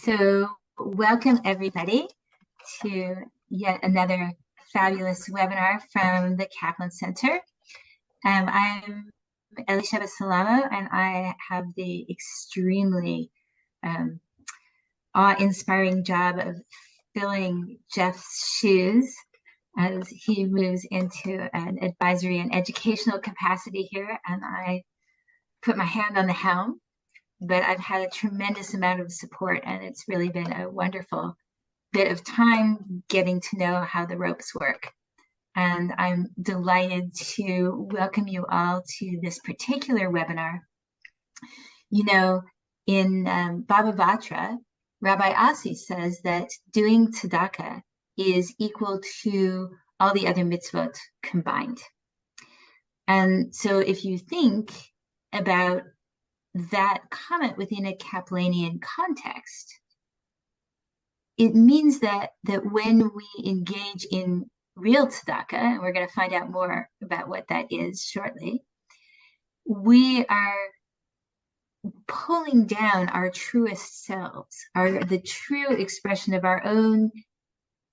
So, welcome everybody to yet another fabulous webinar from the Kaplan Center. I'm Elisheva Salamo, and I have the extremely awe-inspiring job of filling Jeff's shoes as he moves into an advisory and educational capacity here, and I put my hand on the helm. But I've had a tremendous amount of support, and it's really been a wonderful bit of time getting to know how the ropes work. And I'm delighted to welcome you all to this particular webinar. You know, in Baba Batra, Rabbi Asi says that doing tzedakah is equal to all the other mitzvot combined. And so if you think about that comment within a Kaplanian context, it means that when we engage in real tzedakah, and we're going to find out more about what that is shortly, we are pulling down our truest selves, the true expression of our own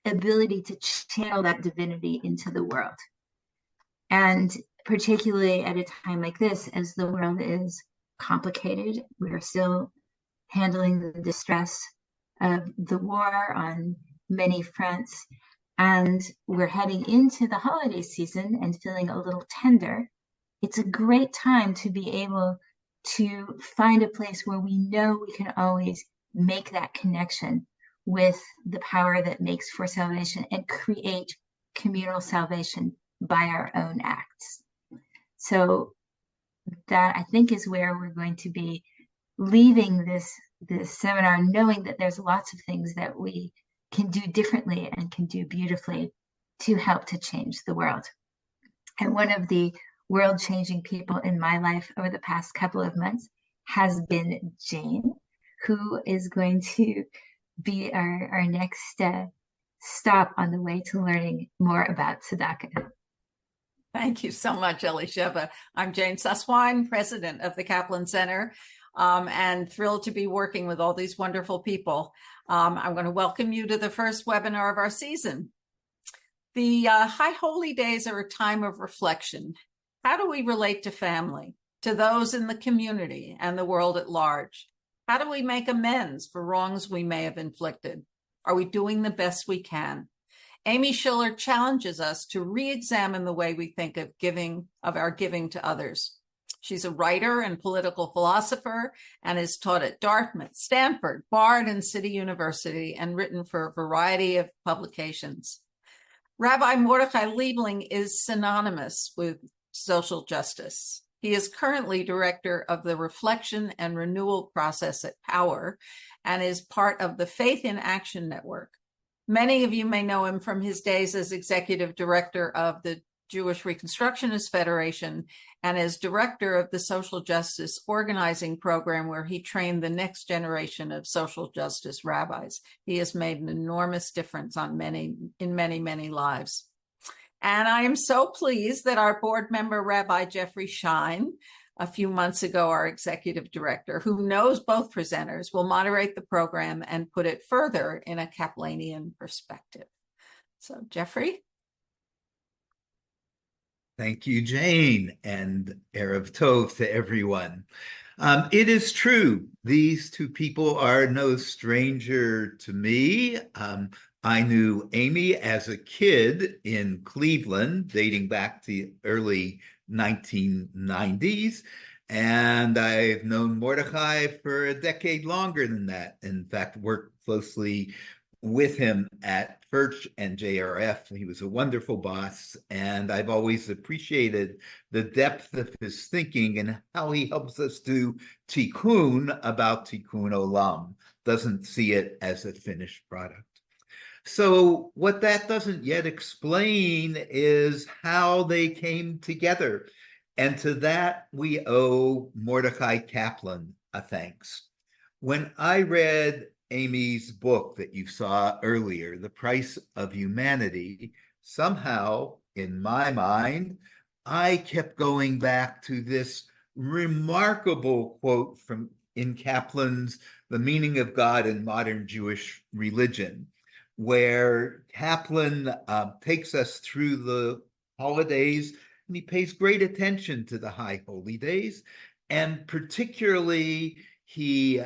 ability to channel that divinity into the world. And particularly at a time like this, as the world is complicated, we're still handling the distress of the war on many fronts, and we're heading into the holiday season and feeling a little tender. It's a great time to be able to find a place where we know we can always make that connection with the power that makes for salvation and create communal salvation by our own acts. So that, I think, is where we're going to be leaving this seminar, knowing that there's lots of things that we can do differently and can do beautifully to help to change the world. And one of the world-changing people in my life over the past couple of months has been Jane, who is going to be our next stop on the way to learning more about tzedakah. Thank you so much, Elisheva. I'm Jane Susswine, president of the Kaplan Center, and thrilled to be working with all these wonderful people. I'm going to welcome you to the first webinar of our season. The High Holy Days are a time of reflection. How do we relate to family, to those in the community and the world at large? How do we make amends for wrongs we may have inflicted? Are we doing the best we can? Amy Schiller challenges us to re-examine the way we think of our giving to others. She's a writer and political philosopher and is taught at Dartmouth, Stanford, Bard, and City University, and written for a variety of publications. Rabbi Mordechai Liebling is synonymous with social justice. He is currently director of the Reflection and Renewal process at Power and is part of the Faith in Action Network. Many of you may know him from his days as executive director of the Jewish Reconstructionist Federation and as director of the Social Justice Organizing Program, where he trained the next generation of social justice rabbis. He has made an enormous difference in many lives. And I am so pleased that our board member, Rabbi Jeffrey Shine, a few months ago, our executive director, who knows both presenters, will moderate the program and put it further in a Kaplanian perspective. So, Jeffrey. Thank you, Jane, and Erev Tov to everyone. It is true, these two people are no stranger to me. I knew Amy as a kid in Cleveland, dating back to the early 1990s, and I've known Mordechai for a decade longer than that. In fact, worked closely with him at Furch and JRF. He was a wonderful boss, and I've always appreciated the depth of his thinking and how he helps us do tikkun about tikkun olam, doesn't see it as a finished product. So what that doesn't yet explain is how they came together. And to that, we owe Mordechai Kaplan a thanks. When I read Amy's book that you saw earlier, The Price of Humanity, somehow, in my mind, I kept going back to this remarkable quote from in Kaplan's The Meaning of God in Modern Jewish Religion, where Kaplan takes us through the holidays, and he pays great attention to the high holy days. And particularly, he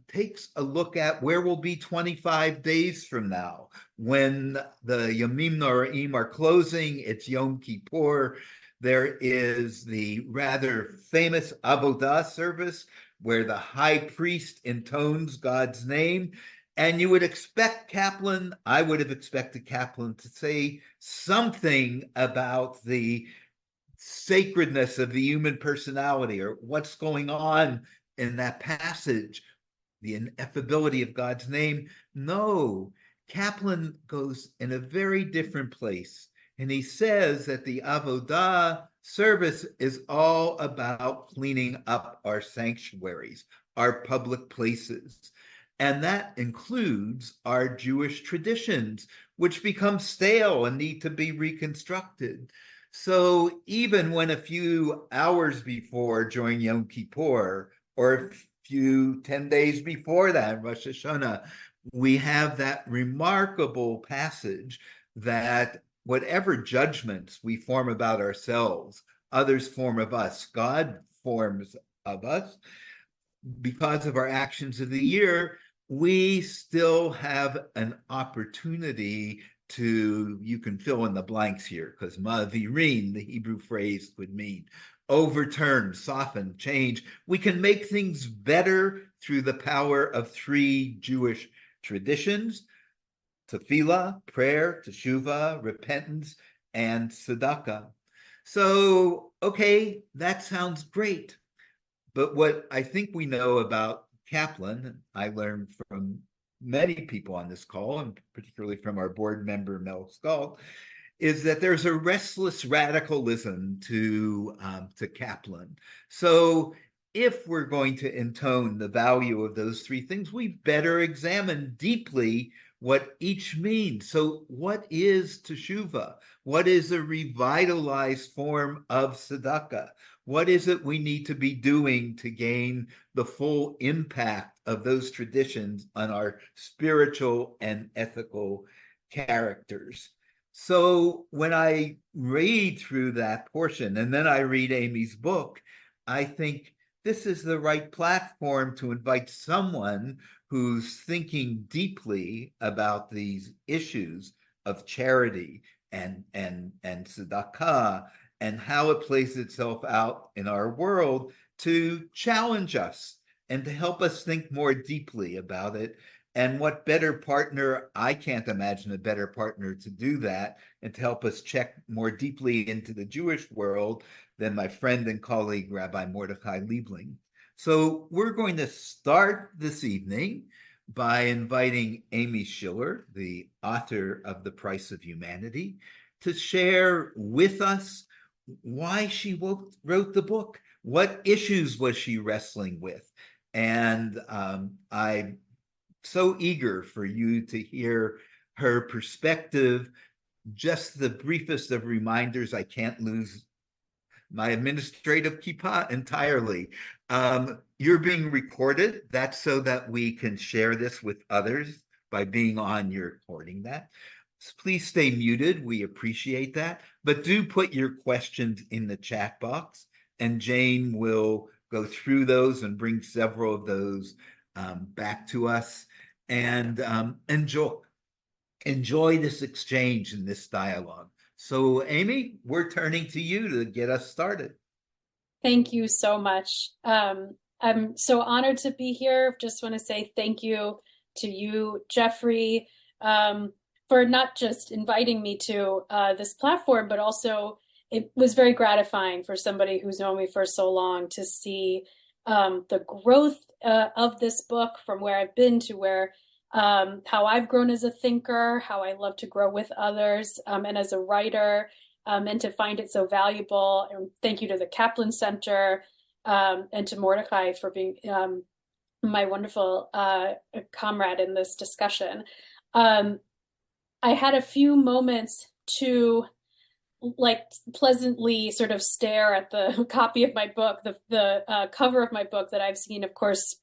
takes a look at where we'll be 25 days from now when the Yomim Noraim are closing. It's Yom Kippur. There is the rather famous Avodah service where the high priest intones God's name. And you would expect Kaplan, I would have expected Kaplan to say something about the sacredness of the human personality, or what's going on in that passage, the ineffability of God's name. No, Kaplan goes in a very different place. And he says that the Avodah service is all about cleaning up our sanctuaries, our public places. And that includes our Jewish traditions, which become stale and need to be reconstructed. So even when a few hours before during Yom Kippur, or a few 10 days before that, Rosh Hashanah, we have that remarkable passage that whatever judgments we form about ourselves, others form of us, God forms of us, because of our actions of the year, we still have an opportunity to, you can fill in the blanks here, because ma'avirin, the Hebrew phrase, would mean overturn, soften, change. We can make things better through the power of three Jewish traditions: tefillah, prayer, teshuvah, repentance, and tzedakah. So, okay, that sounds great. But what I think we know about Kaplan, I learned from many people on this call, and particularly from our board member, Mel Skull, is that there's a restless radicalism to Kaplan. So if we're going to intone the value of those three things, we better examine deeply what each means. So what is teshuvah? What is a revitalized form of tzedakah? What is it we need to be doing to gain the full impact of those traditions on our spiritual and ethical characters? So when I read through that portion, and then I read Amy's book, I think this is the right platform to invite someone who's thinking deeply about these issues of charity and tzedakah and how it plays itself out in our world, to challenge us and to help us think more deeply about it. And what better partner, I can't imagine a better partner to do that and to help us check more deeply into the Jewish world than my friend and colleague, Rabbi Mordechai Liebling. So we're going to start this evening by inviting Amy Schiller, the author of The Price of Humanity, to share with us why she wrote the book. What issues was she wrestling with? And I'm so eager for you to hear her perspective. Just the briefest of reminders, I can't lose my administrative kippah entirely. You're being recorded. That's so that we can share this with others by being on. You're recording that. So please stay muted. We appreciate that. But do put your questions in the chat box, and Jane will go through those and bring several of those back to us. And enjoy this exchange and this dialogue. So, Amy, we're turning to you to get us started. Thank you so much. I'm so honored to be here. Just want to say thank you to you, Jeffrey, for not just inviting me to this platform, but also it was very gratifying for somebody who's known me for so long to see the growth of this book from where I've been to where how I've grown as a thinker, how I love to grow with others, and as a writer, and to find it so valuable. And thank you to the Kaplan Center and to Mordechai for being my wonderful comrade in this discussion. I had a few moments to pleasantly sort of stare at the copy of my book, the cover of my book that I've seen, of course,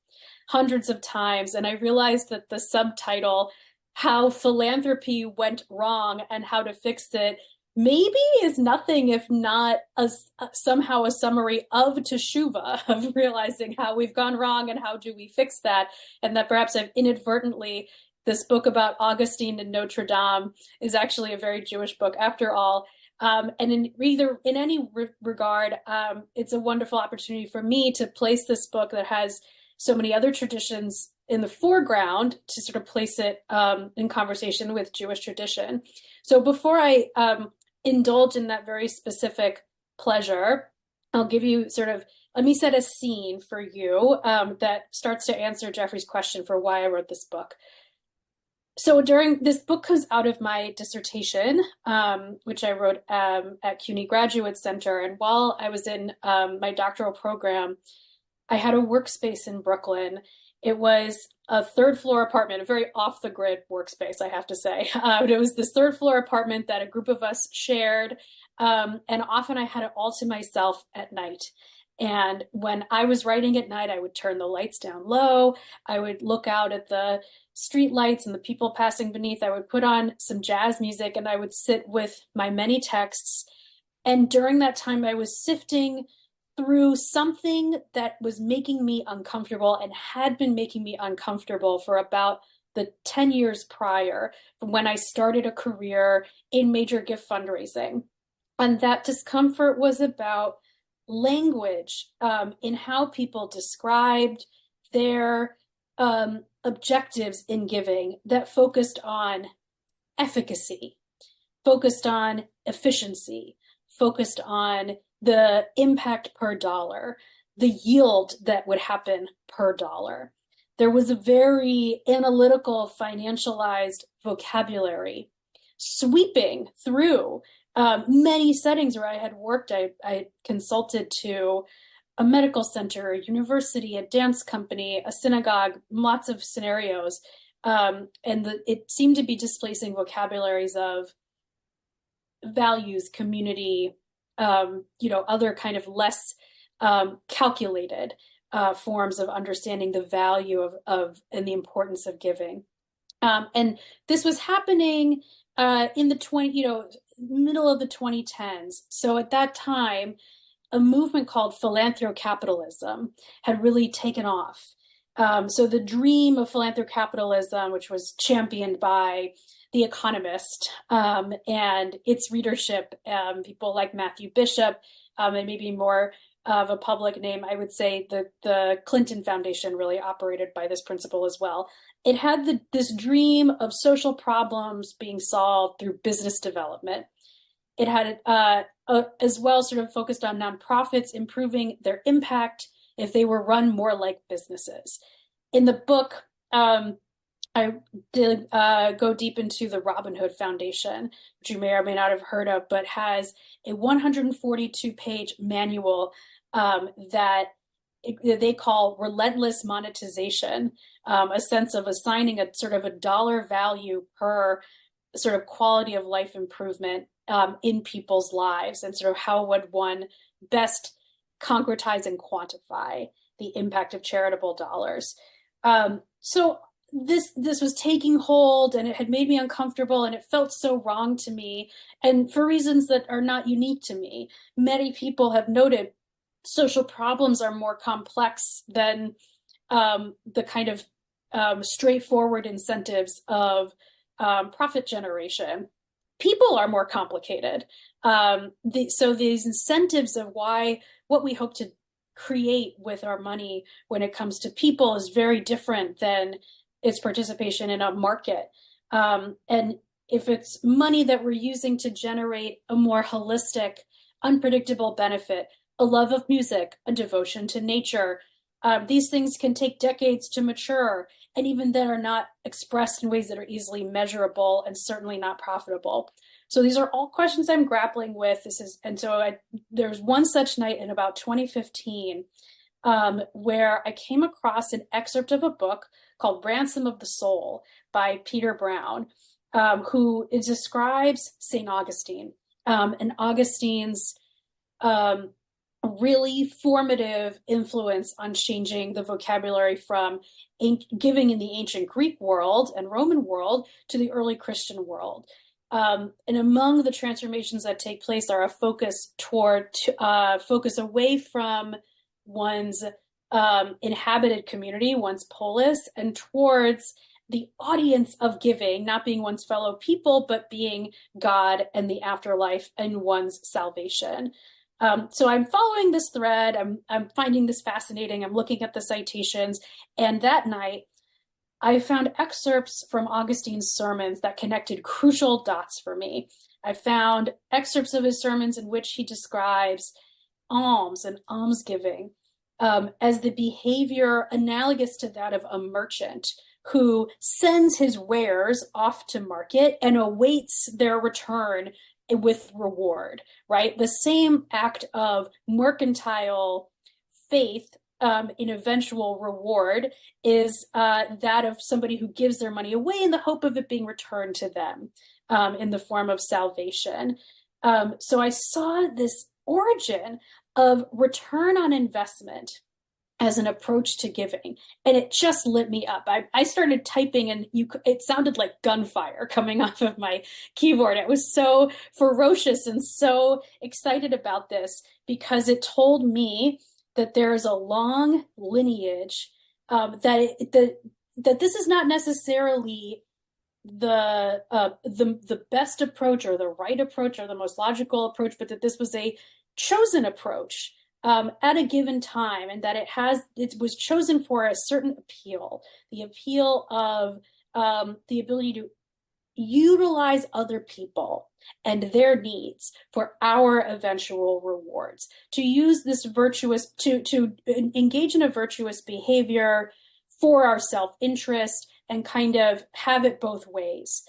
hundreds of times. And I realized that the subtitle, How Philanthropy Went Wrong and How to Fix It, maybe is nothing if not somehow a summary of teshuvah, of realizing how we've gone wrong and how do we fix that. And that perhaps I've inadvertently, this book about Augustine and Notre Dame is actually a very Jewish book after all. And in any regard, it's a wonderful opportunity for me to place this book that has so many other traditions in the foreground to sort of place it in conversation with Jewish tradition. So before I indulge in that very specific pleasure, I'll give you let me set a scene for you that starts to answer Jeffrey's question for why I wrote this book. So this book comes out of my dissertation, which I wrote at CUNY Graduate Center. And while I was in my doctoral program, I had a workspace in Brooklyn. It was a third floor apartment, a very off the grid workspace, I have to say. It was this third floor apartment that a group of us shared. And often I had it all to myself at night. And when I was writing at night, I would turn the lights down low. I would look out at the street lights and the people passing beneath. I would put on some jazz music and I would sit with my many texts. And during that time, I was sifting through something that was making me uncomfortable and had been making me uncomfortable for about the 10 years prior, from when I started a career in major gift fundraising. And that discomfort was about language in how people described their objectives in giving that focused on efficacy, focused on efficiency, focused on the impact per dollar, the yield that would happen per dollar. There was a very analytical, financialized vocabulary sweeping through many settings where I had worked. I consulted to a medical center, a university, a dance company, a synagogue, lots of scenarios. It seemed to be displacing vocabularies of values, community, other kind of less calculated forms of understanding the value of and the importance of giving. And this was happening in the middle of the 2010s. So at that time, a movement called philanthrocapitalism had really taken off. So the dream of philanthrocapitalism, which was championed by The Economist and its readership, people like Matthew Bishop, and maybe more of a public name, I would say the Clinton Foundation really operated by this principle as well. It had this dream of social problems being solved through business development. It had as well sort of focused on nonprofits improving their impact if they were run more like businesses. In the book, I did go deep into the Robin Hood Foundation, which you may or may not have heard of, but has a 142-page manual that they call relentless monetization, a sense of assigning a sort of a dollar value per sort of quality of life improvement in people's lives, and sort of how would one best concretize and quantify the impact of charitable dollars. So this was taking hold, and it had made me uncomfortable, and it felt so wrong to me, and for reasons that are not unique to me. Many people have noted social problems are more complex than the kind of straightforward incentives of profit generation. People are more complicated. So these incentives of what we hope to create with our money when it comes to people is very different than its participation in a market. And if it's money that we're using to generate a more holistic, unpredictable benefit, a love of music, a devotion to nature, these things can take decades to mature, and even then are not expressed in ways that are easily measurable and certainly not profitable. So these are all questions I'm grappling with. There was one such night in about 2015 where I came across an excerpt of a book called Ransom of the Soul by Peter Brown, who describes St. Augustine and Augustine's really formative influence on changing the vocabulary from giving in the ancient Greek world and Roman world to the early Christian world. And among the transformations that take place are a focus away from one's inhabited community, one's polis, and towards the audience of giving, not being one's fellow people, but being God and the afterlife and one's salvation. So I'm following this thread. I'm finding this fascinating. I'm looking at the citations. And that night, I found excerpts from Augustine's sermons that connected crucial dots for me. I found excerpts of his sermons in which he describes alms and almsgiving as the behavior analogous to that of a merchant who sends his wares off to market and awaits their return with reward, right? The same act of mercantile faith in eventual reward is that of somebody who gives their money away in the hope of it being returned to them in the form of salvation. So I saw this origin of return on investment as an approach to giving, and it just lit me up. I started typing, and it sounded like gunfire coming off of my keyboard. I was so ferocious and so excited about this because it told me that there is a long lineage, that this is not necessarily the best approach or the right approach or the most logical approach, but that this was a chosen approach at a given time, and that it was chosen for a certain appeal, the appeal of the ability to utilize other people and their needs for our eventual rewards, to use this to engage in a virtuous behavior for our self-interest and kind of have it both ways.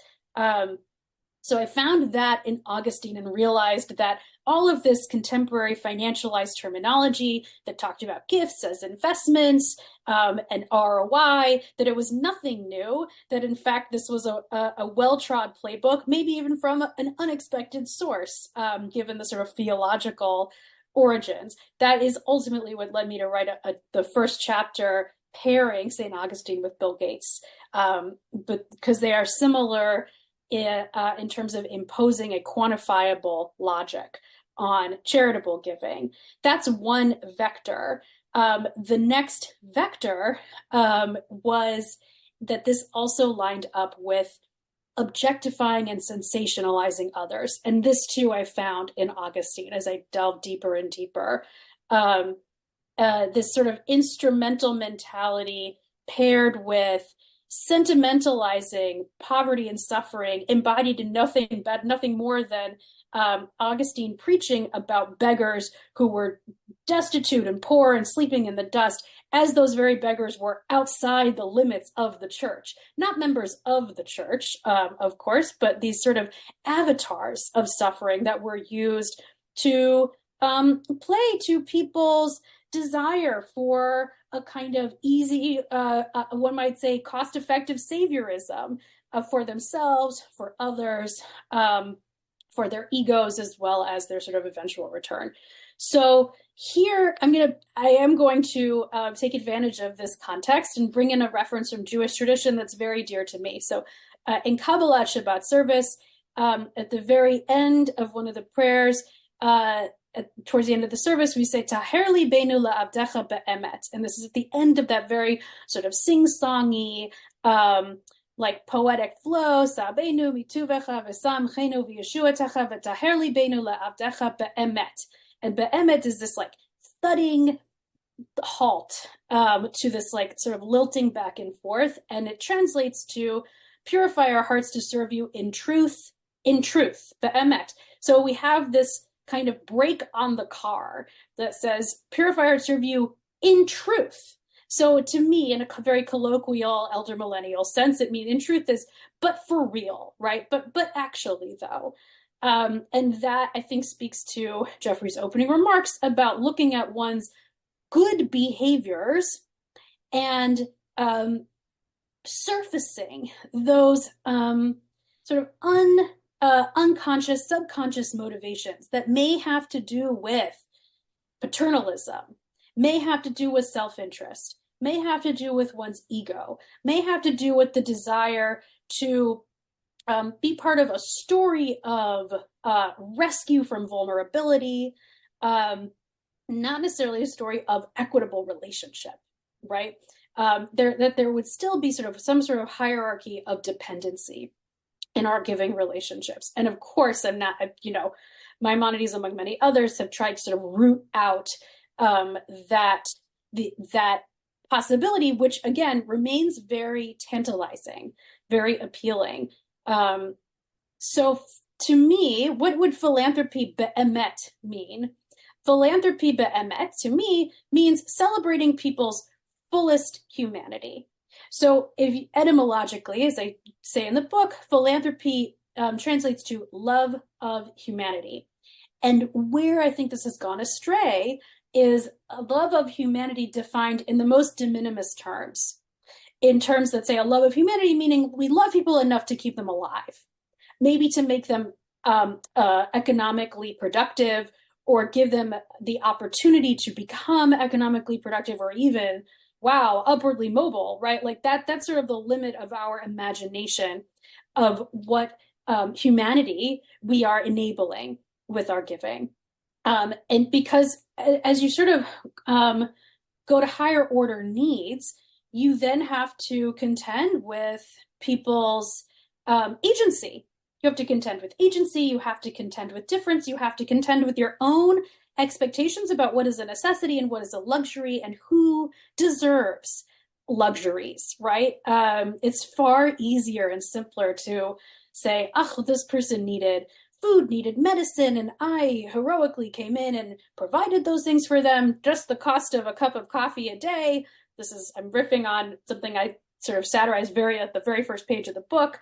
So I found that in Augustine and realized that all of this contemporary financialized terminology that talked about gifts as investments and ROI, that it was nothing new, that in fact this was a well-trod playbook, maybe even from an unexpected source, given the sort of theological origins. That is ultimately what led me to write the first chapter pairing St. Augustine with Bill Gates, but because they are similar in terms of imposing a quantifiable logic on charitable giving. That's one vector. The next vector was that this also lined up with objectifying and sensationalizing others. And this too I found in Augustine as I delved deeper and deeper. This sort of instrumental mentality paired with sentimentalizing poverty and suffering, embodied in nothing more than Augustine preaching about beggars who were destitute and poor and sleeping in the dust, as those very beggars were outside the limits of the church, not members of the church, of course, but these sort of avatars of suffering that were used to play to people's desire for a kind of easy, one might say, cost-effective saviorism for themselves, for others, for their egos, as well as their sort of eventual return. So here, I am going to take advantage of this context and bring in a reference from Jewish tradition that's very dear to me. So in Kabbalah Shabbat service, at the very end of one of the prayers, towards the end of the service, we say, Taher libeinu la'avdecha be'emet. And this is at the end of that very sort of sing-songy, like poetic flow, Sa'beinu mituvecha v'samchenu v'yeshuatecha v'taher libeinu la'avdecha be'emet. And be'emet is this like thudding halt to this like sort of lilting back and forth. And it translates to purify our hearts to serve you in truth, be'emet. So we have this kind of brake on the car that says, purify our serve you in truth. So to me, in a very colloquial elder millennial sense, it means in truth is, but for real, right? But actually though. And that I think speaks to Jeffrey's opening remarks about looking at one's good behaviors and surfacing those sort of unconscious, subconscious motivations that may have to do with paternalism, may have to do with self-interest, may have to do with one's ego, may have to do with the desire to be part of a story of rescue from vulnerability, not necessarily a story of equitable relationship, right? That there would still be sort of some sort of hierarchy of dependency in our giving relationships. And of course, I'm not, Maimonides, among many others, have tried to sort of root out that possibility, which again remains very tantalizing, very appealing. So to me, what would philanthropy be'emet mean? Philanthropy be'emet to me means celebrating people's fullest humanity. So if etymologically, as I say in the book, philanthropy translates to love of humanity. And where I think this has gone astray is a love of humanity defined in the most de minimis terms. In terms that say a love of humanity, meaning we love people enough to keep them alive, maybe to make them economically productive, or give them the opportunity to become economically productive, or even, wow, upwardly mobile, right? Like that's sort of the limit of our imagination of what humanity we are enabling with our giving. And because as you sort of go to higher order needs, you then have to contend with people's agency. You have to contend with agency, you have to contend with difference, you have to contend with your own expectations about what is a necessity and what is a luxury and who deserves luxuries, right? It's far easier and simpler to say, oh, this person needed food, needed medicine, and I heroically came in and provided those things for them, just the cost of a cup of coffee a day. I'm riffing on something I sort of satirized at the very first page of the book.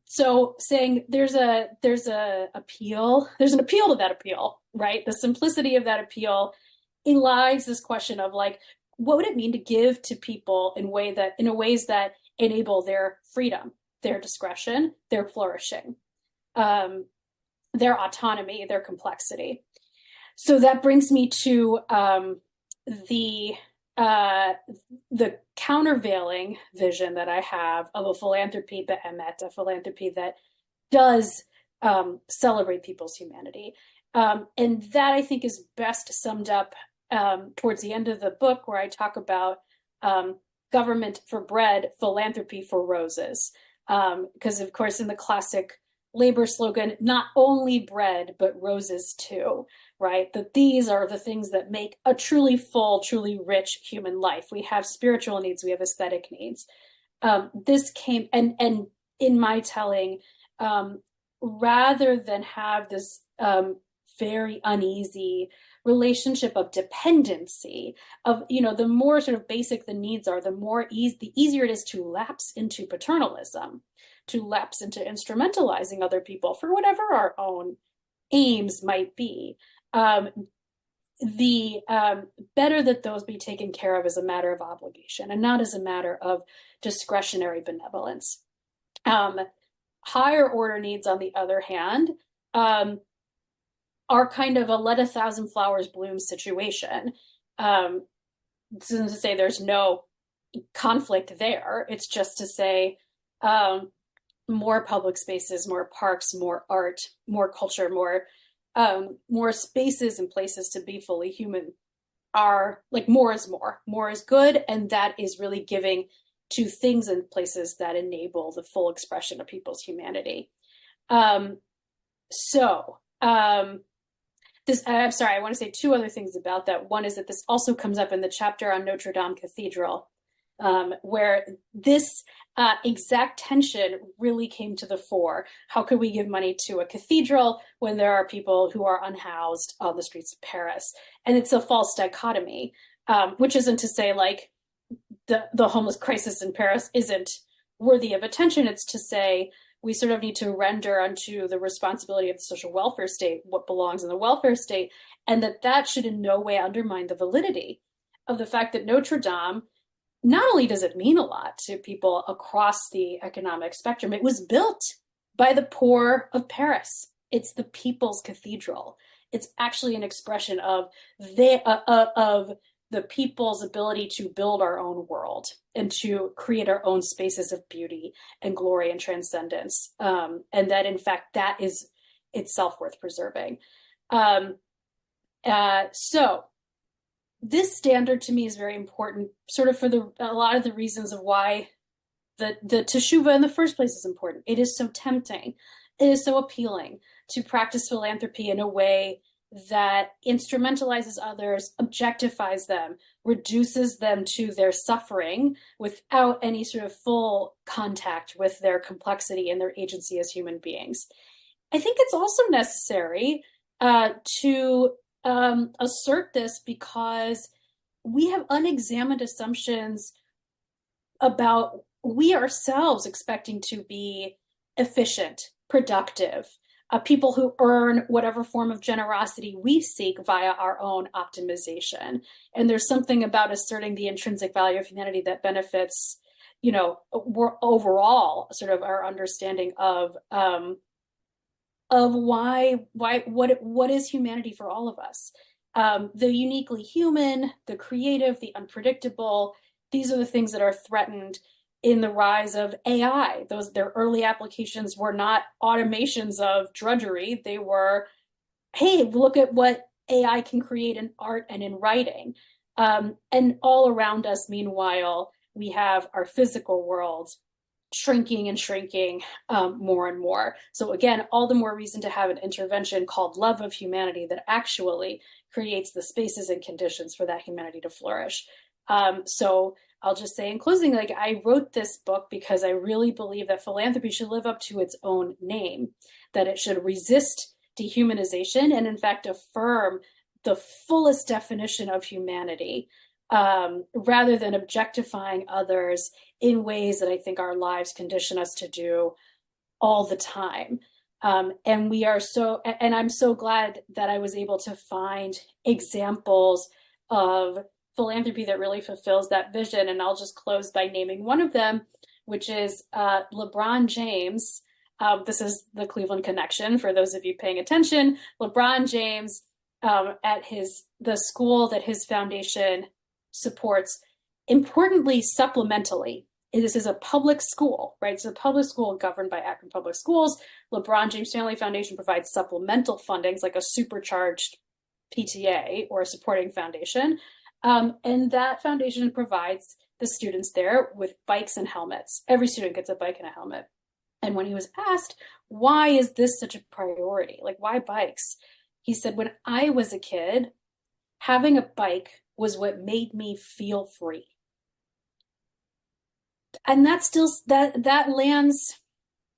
So saying there's an appeal to that appeal, right? The simplicity of that appeal elides this question of like, what would it mean to give to people in ways that enable their freedom, their discretion, their flourishing, their autonomy, their complexity. So that brings me to the countervailing vision that I have of a philanthropy be'emet, a philanthropy that does celebrate people's humanity. And that I think is best summed up towards the end of the book, where I talk about government for bread, philanthropy for roses. Because of course, in the classic labor slogan, not only bread, but roses too, right? That these are the things that make a truly full, truly rich human life. We have spiritual needs, we have aesthetic needs. This came, and in my telling, rather than have this very uneasy relationship of dependency, of, the more sort of basic the needs are, the easier it is to lapse into paternalism, to lapse into instrumentalizing other people for whatever our own aims might be. The better that those be taken care of as a matter of obligation and not as a matter of discretionary benevolence. Higher order needs, on the other hand, are kind of a let a thousand flowers bloom situation. This isn't to say there's no conflict there. It's just to say more public spaces, more parks, more art, more culture, more spaces and places to be fully human are like more is more. More is good, and that is really giving to things and places that enable the full expression of people's humanity. I'm sorry, I want to say two other things about that. One is that this also comes up in the chapter on Notre Dame Cathedral, where this exact tension really came to the fore. How could we give money to a cathedral when there are people who are unhoused on the streets of Paris? And it's a false dichotomy, which isn't to say like the homeless crisis in Paris isn't worthy of attention. It's to say we sort of need to render unto the responsibility of the social welfare state what belongs in the welfare state, and that should in no way undermine the validity of the fact that Notre Dame, not only does it mean a lot to people across the economic spectrum, it was built by the poor of Paris. It's the people's cathedral. It's actually an expression of the people's ability to build our own world and to create our own spaces of beauty and glory and transcendence. And that, in fact, that is itself worth preserving. So this standard to me is very important, sort of for a lot of the reasons of why the teshuvah in the first place is important. It is so tempting. It is so appealing to practice philanthropy in a way that instrumentalizes others, objectifies them, reduces them to their suffering without any sort of full contact with their complexity and their agency as human beings. I think it's also necessary to assert this because we have unexamined assumptions about we ourselves expecting to be efficient, productive, people who earn whatever form of generosity we seek via our own optimization. And there's something about asserting the intrinsic value of humanity that benefits, overall sort of our understanding of what is humanity for all of us. The uniquely human, the creative, the unpredictable, these are the things that are threatened in the rise of AI. Their early applications were not automations of drudgery. They were, hey, look at what AI can create in art and in writing. And all around us, meanwhile, we have our physical world shrinking and shrinking more and more. So again, all the more reason to have an intervention called love of humanity that actually creates the spaces and conditions for that humanity to flourish. So I'll just say in closing, I wrote this book because I really believe that philanthropy should live up to its own name, that it should resist dehumanization and in fact affirm the fullest definition of humanity, rather than objectifying others in ways that I think our lives condition us to do all the time. And I'm so glad that I was able to find examples of philanthropy that really fulfills that vision. And I'll just close by naming one of them, which is LeBron James. This is the Cleveland connection for those of you paying attention. LeBron James, at the school that his foundation supports, importantly, supplementally. This is a public school, right? It's a public school governed by Akron Public Schools. LeBron James Family Foundation provides supplemental fundings like a supercharged PTA or a supporting foundation. And that foundation provides the students there with bikes and helmets. Every student gets a bike and a helmet. And when he was asked, why is this such a priority? Like, why bikes? He said, when I was a kid, having a bike was what made me feel free. And that lands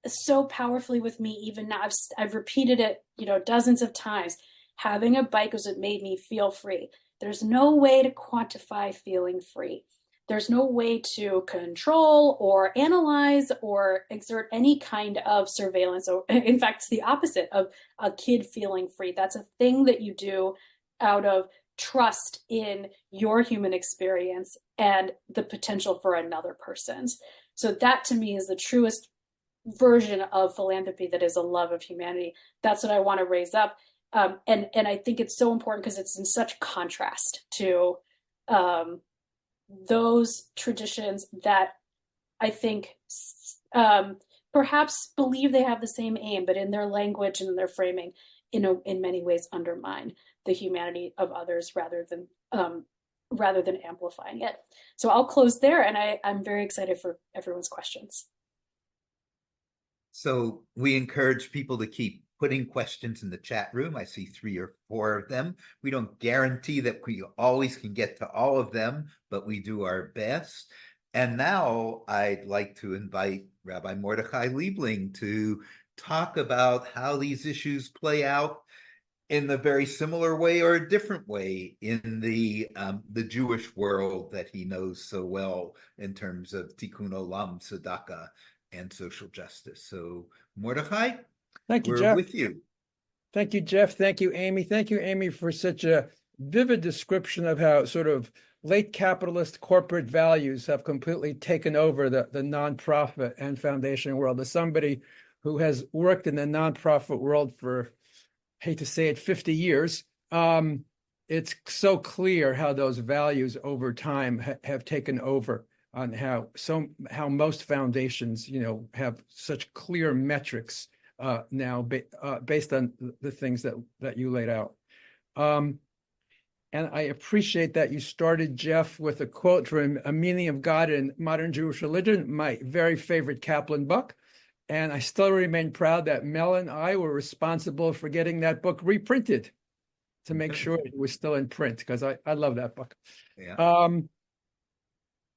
so powerfully with me even now. I've repeated it, dozens of times. Having a bike was what made me feel free. There's no way to quantify feeling free. There's no way to control or analyze or exert any kind of surveillance. In fact, it's the opposite of a kid feeling free. That's a thing that you do out of trust in your human experience and the potential for another person's. So that to me is the truest version of philanthropy that is a love of humanity. That's what I want to raise up. And I think it's so important because it's in such contrast to those traditions that I think perhaps believe they have the same aim, but in their language and in their framing, in many ways undermine the humanity of others rather than amplifying it. So I'll close there, and I'm very excited for everyone's questions. So we encourage people to keep putting questions in the chat room. I see 3 or 4 of them. We don't guarantee that we always can get to all of them, but we do our best. And now I'd like to invite Rabbi Mordechai Liebling to talk about how these issues play out in a very similar way or a different way in the Jewish world that he knows so well in terms of tikkun olam, tzedakah, and social justice. So Mordechai, thank you, we're Jeff. with you. Thank you, Jeff. Thank you, Amy. Thank you, Amy, for such a vivid description of how sort of late capitalist corporate values have completely taken over the nonprofit and foundation world. As somebody who has worked in the nonprofit world for hate to say it, 50 years, it's so clear how those values over time have taken over on how most foundations, have such clear metrics now based on the things that you laid out. And I appreciate that you started, Jeff, with a quote from A Meaning of God in Modern Jewish Religion, my very favorite Kaplan book. And I still remain proud that Mel and I were responsible for getting that book reprinted to make sure it was still in print, because I love that book. Yeah.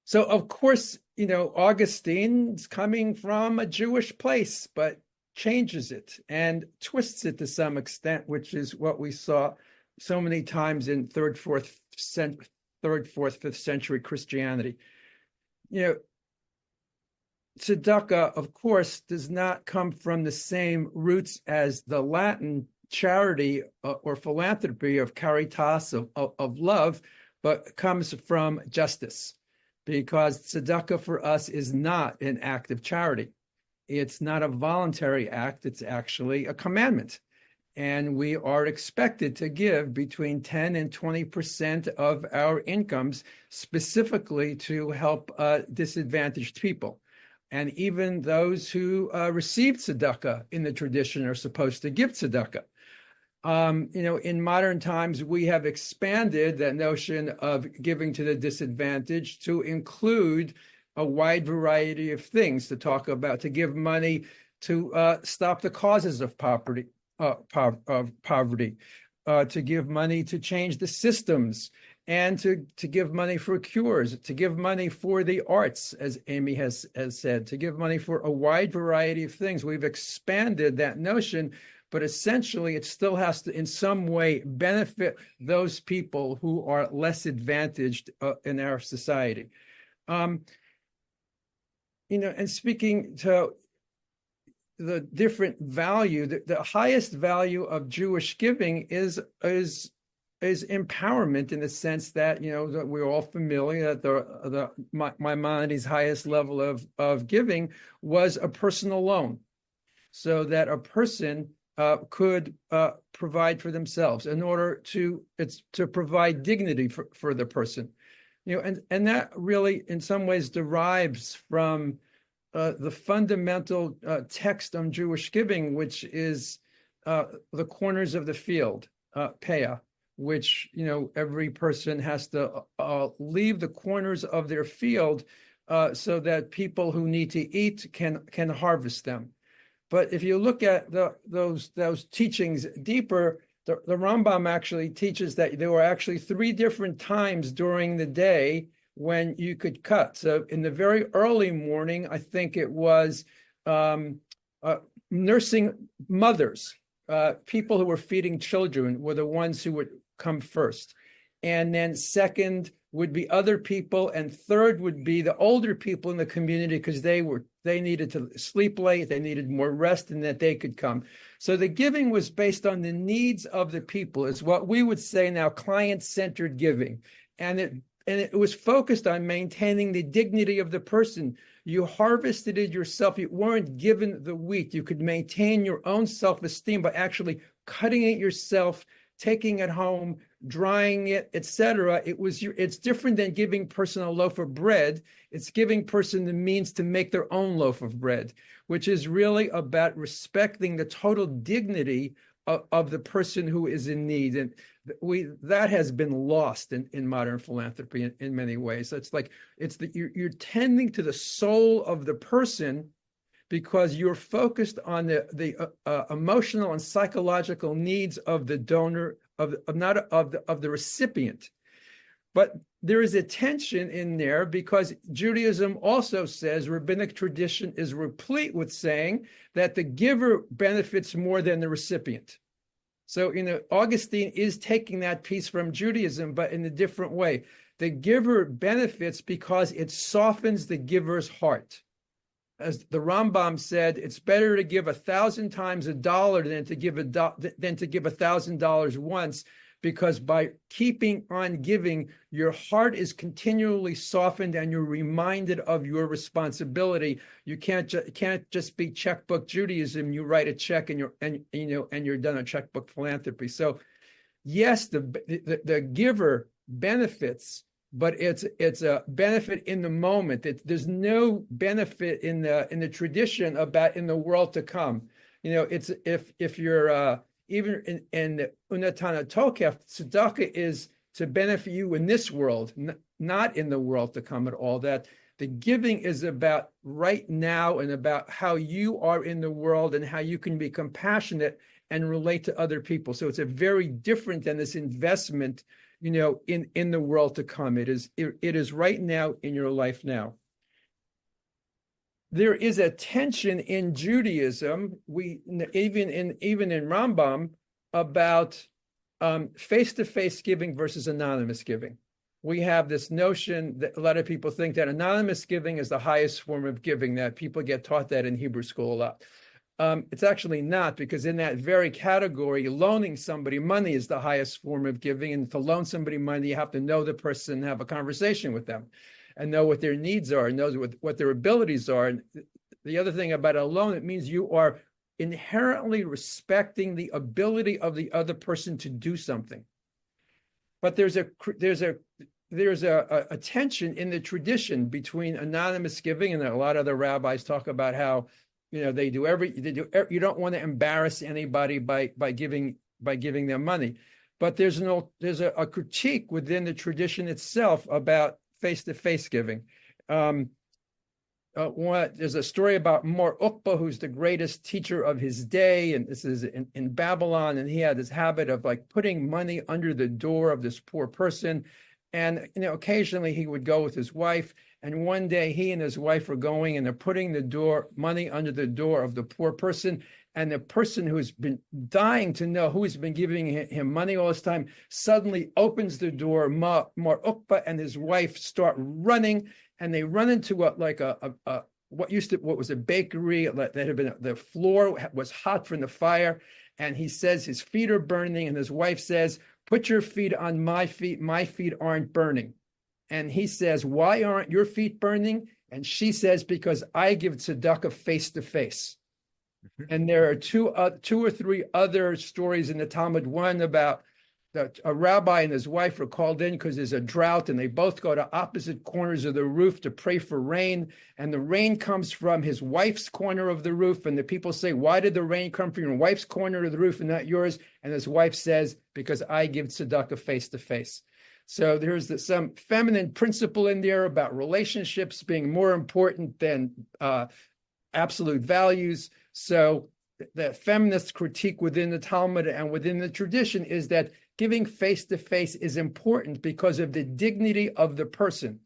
So of course, Augustine's coming from a Jewish place, but changes it and twists it to some extent, which is what we saw so many times in third, fourth, fifth century Christianity. Tzedaka, of course, does not come from the same roots as the Latin charity or philanthropy of caritas, of love, but comes from justice, because tzedakah for us is not an act of charity. It's not a voluntary act. It's actually a commandment. And we are expected to give between 10 and 20% of our incomes specifically to help disadvantaged people. And even those who receive tzedakah in the tradition are supposed to give tzedakah. In modern times, we have expanded that notion of giving to the disadvantaged to include a wide variety of things, to give money to stop the causes of poverty, to give money to change the systems, and to give money for cures, to give money for the arts, as Amy has said, to give money for a wide variety of things. We've expanded that notion, but essentially it still has to in some way benefit those people who are less advantaged in our society. And speaking to the different value, the highest value of Jewish giving is empowerment, in the sense that, that we're all familiar that Maimonides' highest level of giving was a personal loan, so that a person could provide for themselves in order to provide dignity for the person, and that really in some ways derives from the fundamental text on Jewish giving, which is the corners of the field, peah, which every person has to leave the corners of their field so that people who need to eat can harvest them. But if you look at those teachings deeper, the Rambam actually teaches that there were actually 3 different times during the day when you could cut. So in the very early morning, I think it was nursing mothers, people who were feeding children were the ones who would come first. And then second would be other people, and third would be the older people in the community, because they needed to sleep late, they needed more rest, and that they could come. So the giving was based on the needs of the people, is what we would say now client-centered giving. And it was focused on maintaining the dignity of the person. You harvested it yourself. You weren't given the wheat. You could maintain your own self-esteem by actually cutting it yourself, taking it home, drying it, etc. It's different than giving person a loaf of bread. It's giving person the means to make their own loaf of bread, which is really about respecting the total dignity of the person who is in need. And that has been lost in modern philanthropy in many ways. It's like you're tending to the soul of the person, because you're focused on the emotional and psychological needs of the donor, of the recipient. But there is a tension in there, because Judaism also says, rabbinic tradition is replete with saying that the giver benefits more than the recipient. So, Augustine is taking that piece from Judaism, but in a different way. The giver benefits because it softens the giver's heart. As the Rambam said, it's better to give 1,000 times $1 than to give $1,000 once, because by keeping on giving, your heart is continually softened and you're reminded of your responsibility. You can't just be checkbook Judaism. You write a check and you're done a checkbook philanthropy. So yes, the giver benefits, but it's a benefit in the moment. There's no benefit in the tradition about in the world to come. It's if you're even in the Unetanah Tokef, tzedakah is to benefit you in this world, not in the world to come at all. That the giving is about right now and about how you are in the world and how you can be compassionate and relate to other people. So it's a very different than this investment, in the world to come. It is right now in your life now. There is a tension in Judaism, even in Rambam, about face-to-face giving versus anonymous giving. We have this notion that a lot of people think that anonymous giving is the highest form of giving, that people get taught that in Hebrew school a lot. It's actually not, because in that very category, loaning somebody money is the highest form of giving. And to loan somebody money, you have to know the person and have a conversation with them and know what their needs are and know what their abilities are. And the other thing about a loan, it means you are inherently respecting the ability of the other person to do something. But there's a tension in the tradition between anonymous giving, and a lot of the rabbis talk about how you don't want to embarrass anybody by giving them money. But there's a critique within the tradition itself about face-to-face giving. There's a story about Mordechai, who's the greatest teacher of his day, and this is in Babylon, and he had this habit of putting money under the door of this poor person. And occasionally he would go with his wife, and one day he and his wife were going and they're putting money under the door of the poor person, and the person who's been dying to know who has been giving him money all this time suddenly opens the door. Mordechai and his wife start running, and they run into what was a bakery that had been, the floor was hot from the fire, and he says his feet are burning, and his wife says, "Put your feet on my feet aren't burning." And he says, "Why aren't your feet burning?" And she says, "Because I give tzedakah face to face." And there are two or three other stories in the Talmud. One about a rabbi and his wife are called in because there's a drought, and they both go to opposite corners of the roof to pray for rain. And the rain comes from his wife's corner of the roof. And the people say, "Why did the rain come from your wife's corner of the roof and not yours?" And his wife says, "Because I give tzedakah face to face." So there's some feminine principle in there about relationships being more important than absolute values. So the feminist critique within the Talmud and within the tradition is that giving face-to-face is important because of the dignity of the person,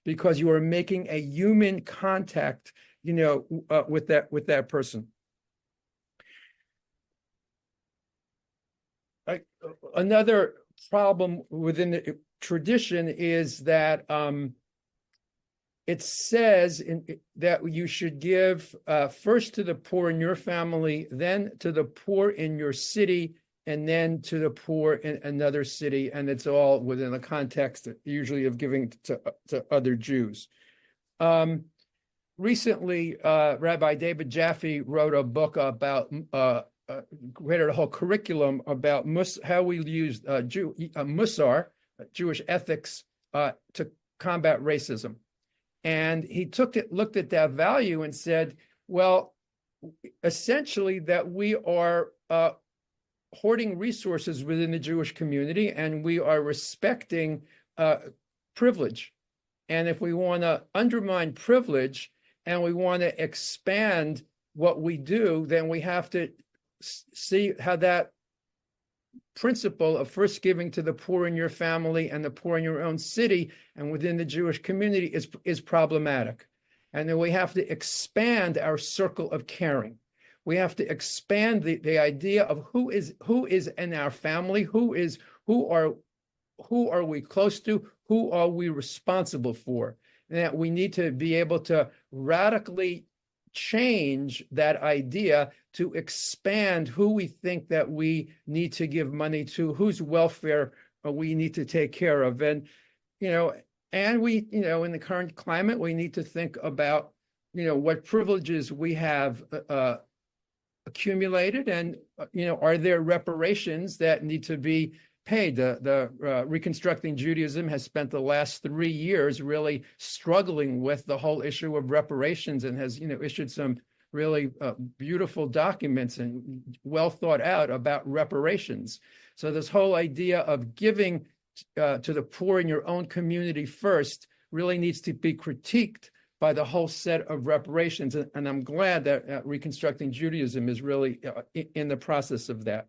because you are making a human contact, with that person. Another problem within the tradition is that it says that you should give first to the poor in your family, then to the poor in your city, and then to the poor in another city. And it's all within the context usually of giving to other Jews. Recently, Rabbi David Jaffe wrote a book about created a whole curriculum about how we use Musar, Jewish ethics, to combat racism. And he looked at that value and said, well, essentially that we are hoarding resources within the Jewish community, and we are respecting privilege. And if we want to undermine privilege and we want to expand what we do, then we have to see how that principle of first giving to the poor in your family and the poor in your own city and within the Jewish community is problematic. And then we have to expand our circle of caring. We have to expand the idea of who is in our family, who are we close to, who are we responsible for, and that we need to be able to radically change that idea to expand who we think that we need to give money to, whose welfare we need to take care of. And, and we, in the current climate, we need to think about, what privileges we have accumulated, and, are there reparations that need to be paid? The Reconstructing Judaism has spent the last 3 years really struggling with the whole issue of reparations, and has, issued some really beautiful documents and well thought out about reparations. So this whole idea of giving to the poor in your own community first really needs to be critiqued by the whole set of reparations. And I'm glad that Reconstructing Judaism is really in the process of that.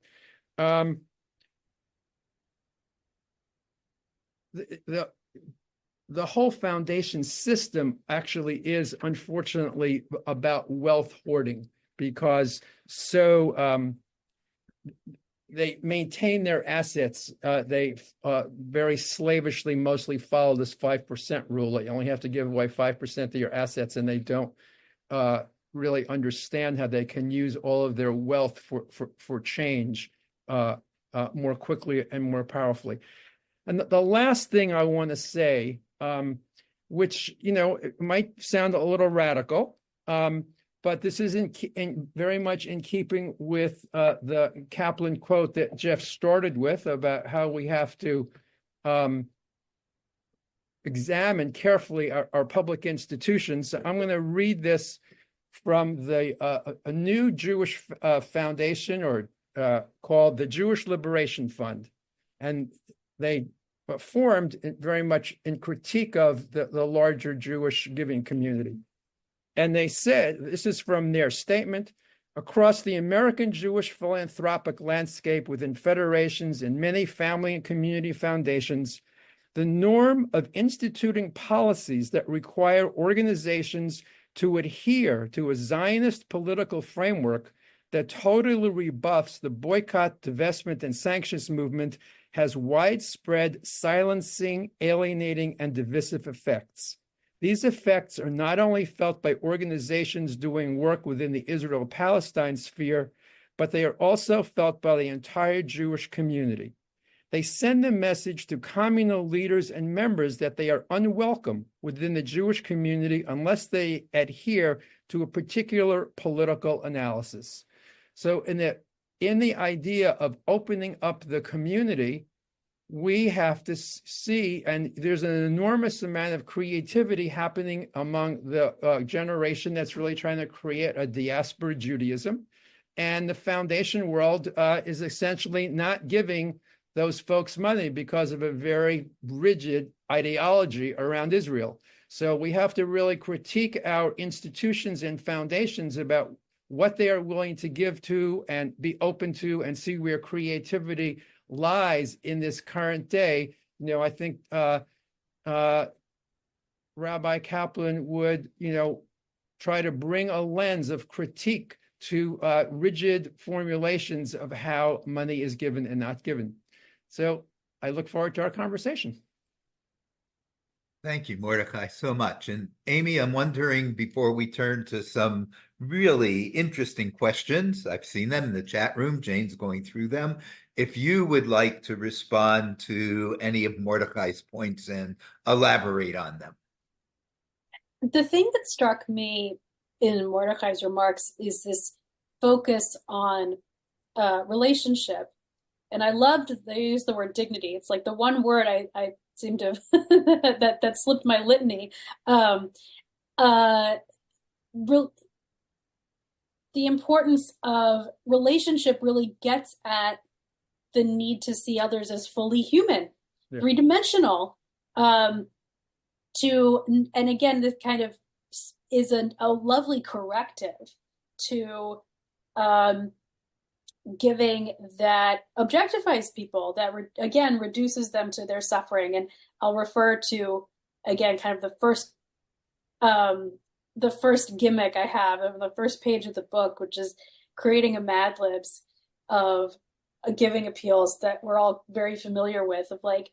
The whole foundation system actually is, unfortunately, about wealth hoarding, because they maintain their assets. They very slavishly mostly follow this 5% rule. You only have to give away 5% of your assets, and they don't really understand how they can use all of their wealth for change more quickly and more powerfully. And the last thing I want to say, which, it might sound a little radical, but this is very much in keeping with the Kaplan quote that Jeff started with about how we have to examine carefully our public institutions. So I'm going to read this from a new Jewish foundation, or called the Jewish Liberation Fund. And they formed very much in critique of the larger Jewish giving community. And they said, this is from their statement: across the American Jewish philanthropic landscape within federations and many family and community foundations, the norm of instituting policies that require organizations to adhere to a Zionist political framework that totally rebuffs the boycott, divestment, and sanctions movement has widespread silencing, alienating, and divisive effects. These effects are not only felt by organizations doing work within the Israel-Palestine sphere, but they are also felt by the entire Jewish community. They send a message to communal leaders and members that they are unwelcome within the Jewish community unless they adhere to a particular political analysis. So in the idea of opening up the community, we have to see, and there's an enormous amount of creativity happening among the generation that's really trying to create a diaspora Judaism. And the foundation world is essentially not giving those folks money because of a very rigid ideology around Israel. So we have to really critique our institutions and foundations about what they are willing to give to and be open to, and see where creativity lies in this current day. I think Rabbi Kaplan would, try to bring a lens of critique to rigid formulations of how money is given and not given. So I look forward to our conversation. Thank you, Mordechai, so much. And Amy, I'm wondering, before we turn to some really interesting questions, I've seen them in the chat room, Jane's going through them, if you would like to respond to any of Mordechai's points and elaborate on them. The thing that struck me in Mordechai's remarks is this focus on relationship. And I loved they used the word dignity. It's like the one word I seem to that slipped my litany. The importance of relationship really gets at the need to see others as fully human, three-dimensional. And again, this kind of is a lovely corrective to giving that objectifies people, that again reduces them to their suffering. And I'll refer to, again, kind of the first gimmick I have of the first page of the book, which is creating a Mad Libs of giving appeals that we're all very familiar with, of like,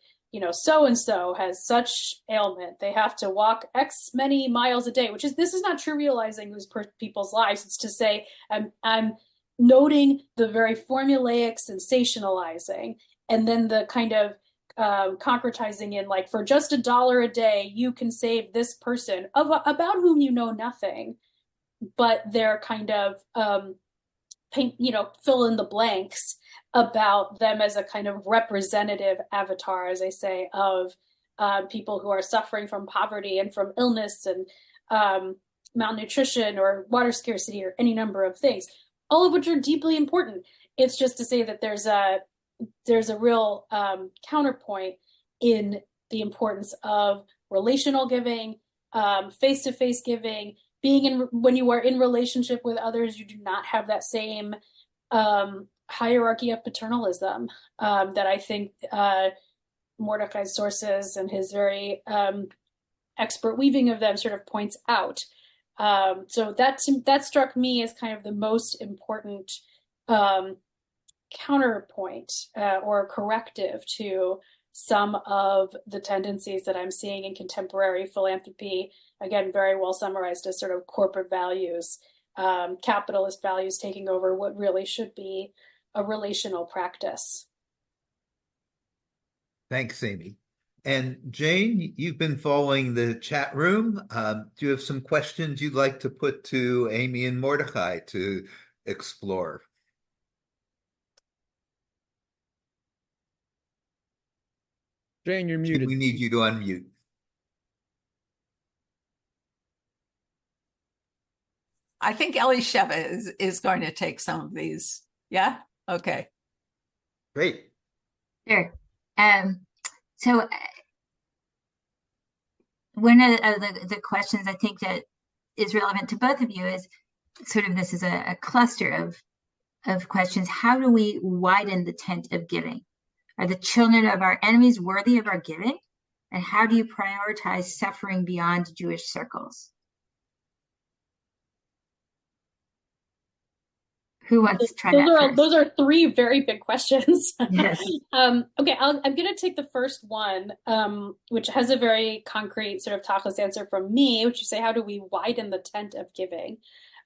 so and so has such ailment, they have to walk X many miles a day, this is not trivializing those people's lives. It's to say I'm noting the very formulaic sensationalizing, and then the kind of concretizing in, like, for just $1 a day, you can save this person about whom you know nothing, but they're kind of fill in the blanks about them as a kind of representative avatar, as I say, of people who are suffering from poverty and from illness and malnutrition or water scarcity or any number of things, all of which are deeply important. It's just to say that there's a real counterpoint in the importance of relational giving, face-to-face giving, when you are in relationship with others, you do not have that same hierarchy of paternalism that I think Mordechai's sources and his very expert weaving of them sort of points out. So that struck me as kind of the most important counterpoint or corrective to some of the tendencies that I'm seeing in contemporary philanthropy, again, very well summarized as sort of corporate values, capitalist values taking over what really should be a relational practice. Thanks, Amy. And Jane, you've been following the chat room. Do you have some questions you'd like to put to Amy and Mordechai to explore? Jane, you're muted. We need you to unmute. I think Elisheva is going to take some of these. Yeah? Okay. Great. Sure. So one of the questions I think that is relevant to both of you is sort of, this is a cluster of questions. How do we widen the tent of giving? Are the children of our enemies worthy of our giving? And how do you prioritize suffering beyond Jewish circles? Who wants to try that first? Those are three very big questions. Yes. Okay, I'm going to take the first one, which has a very concrete sort of tachlis answer from me, which you say, how do we widen the tent of giving?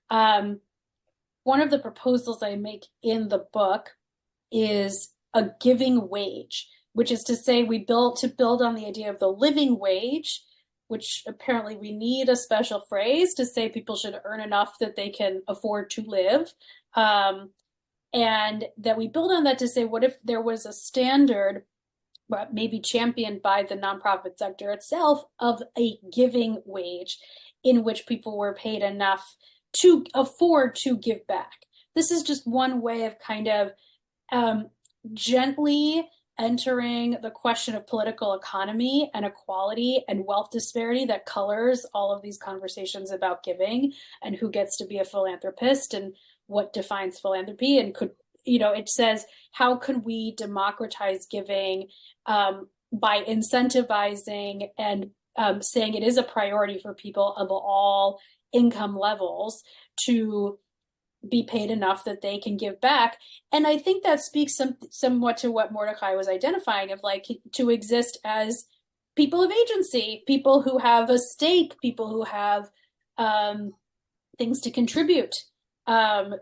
One of the proposals I make in the book is a giving wage, which is to say we build on the idea of the living wage, which apparently we need a special phrase to say people should earn enough that they can afford to live. And that we build on that to say, what if there was a standard, maybe championed by the nonprofit sector itself, of a giving wage in which people were paid enough to afford to give back? This is just one way of kind of gently entering the question of political economy and equality and wealth disparity that colors all of these conversations about giving and who gets to be a philanthropist and what defines philanthropy. And it says, how could we democratize giving by incentivizing and saying it is a priority for people of all income levels to be paid enough that they can give back. And I think that speaks somewhat to what Mordechai was identifying, of like to exist as people of agency, people who have a stake, people who have things to contribute, and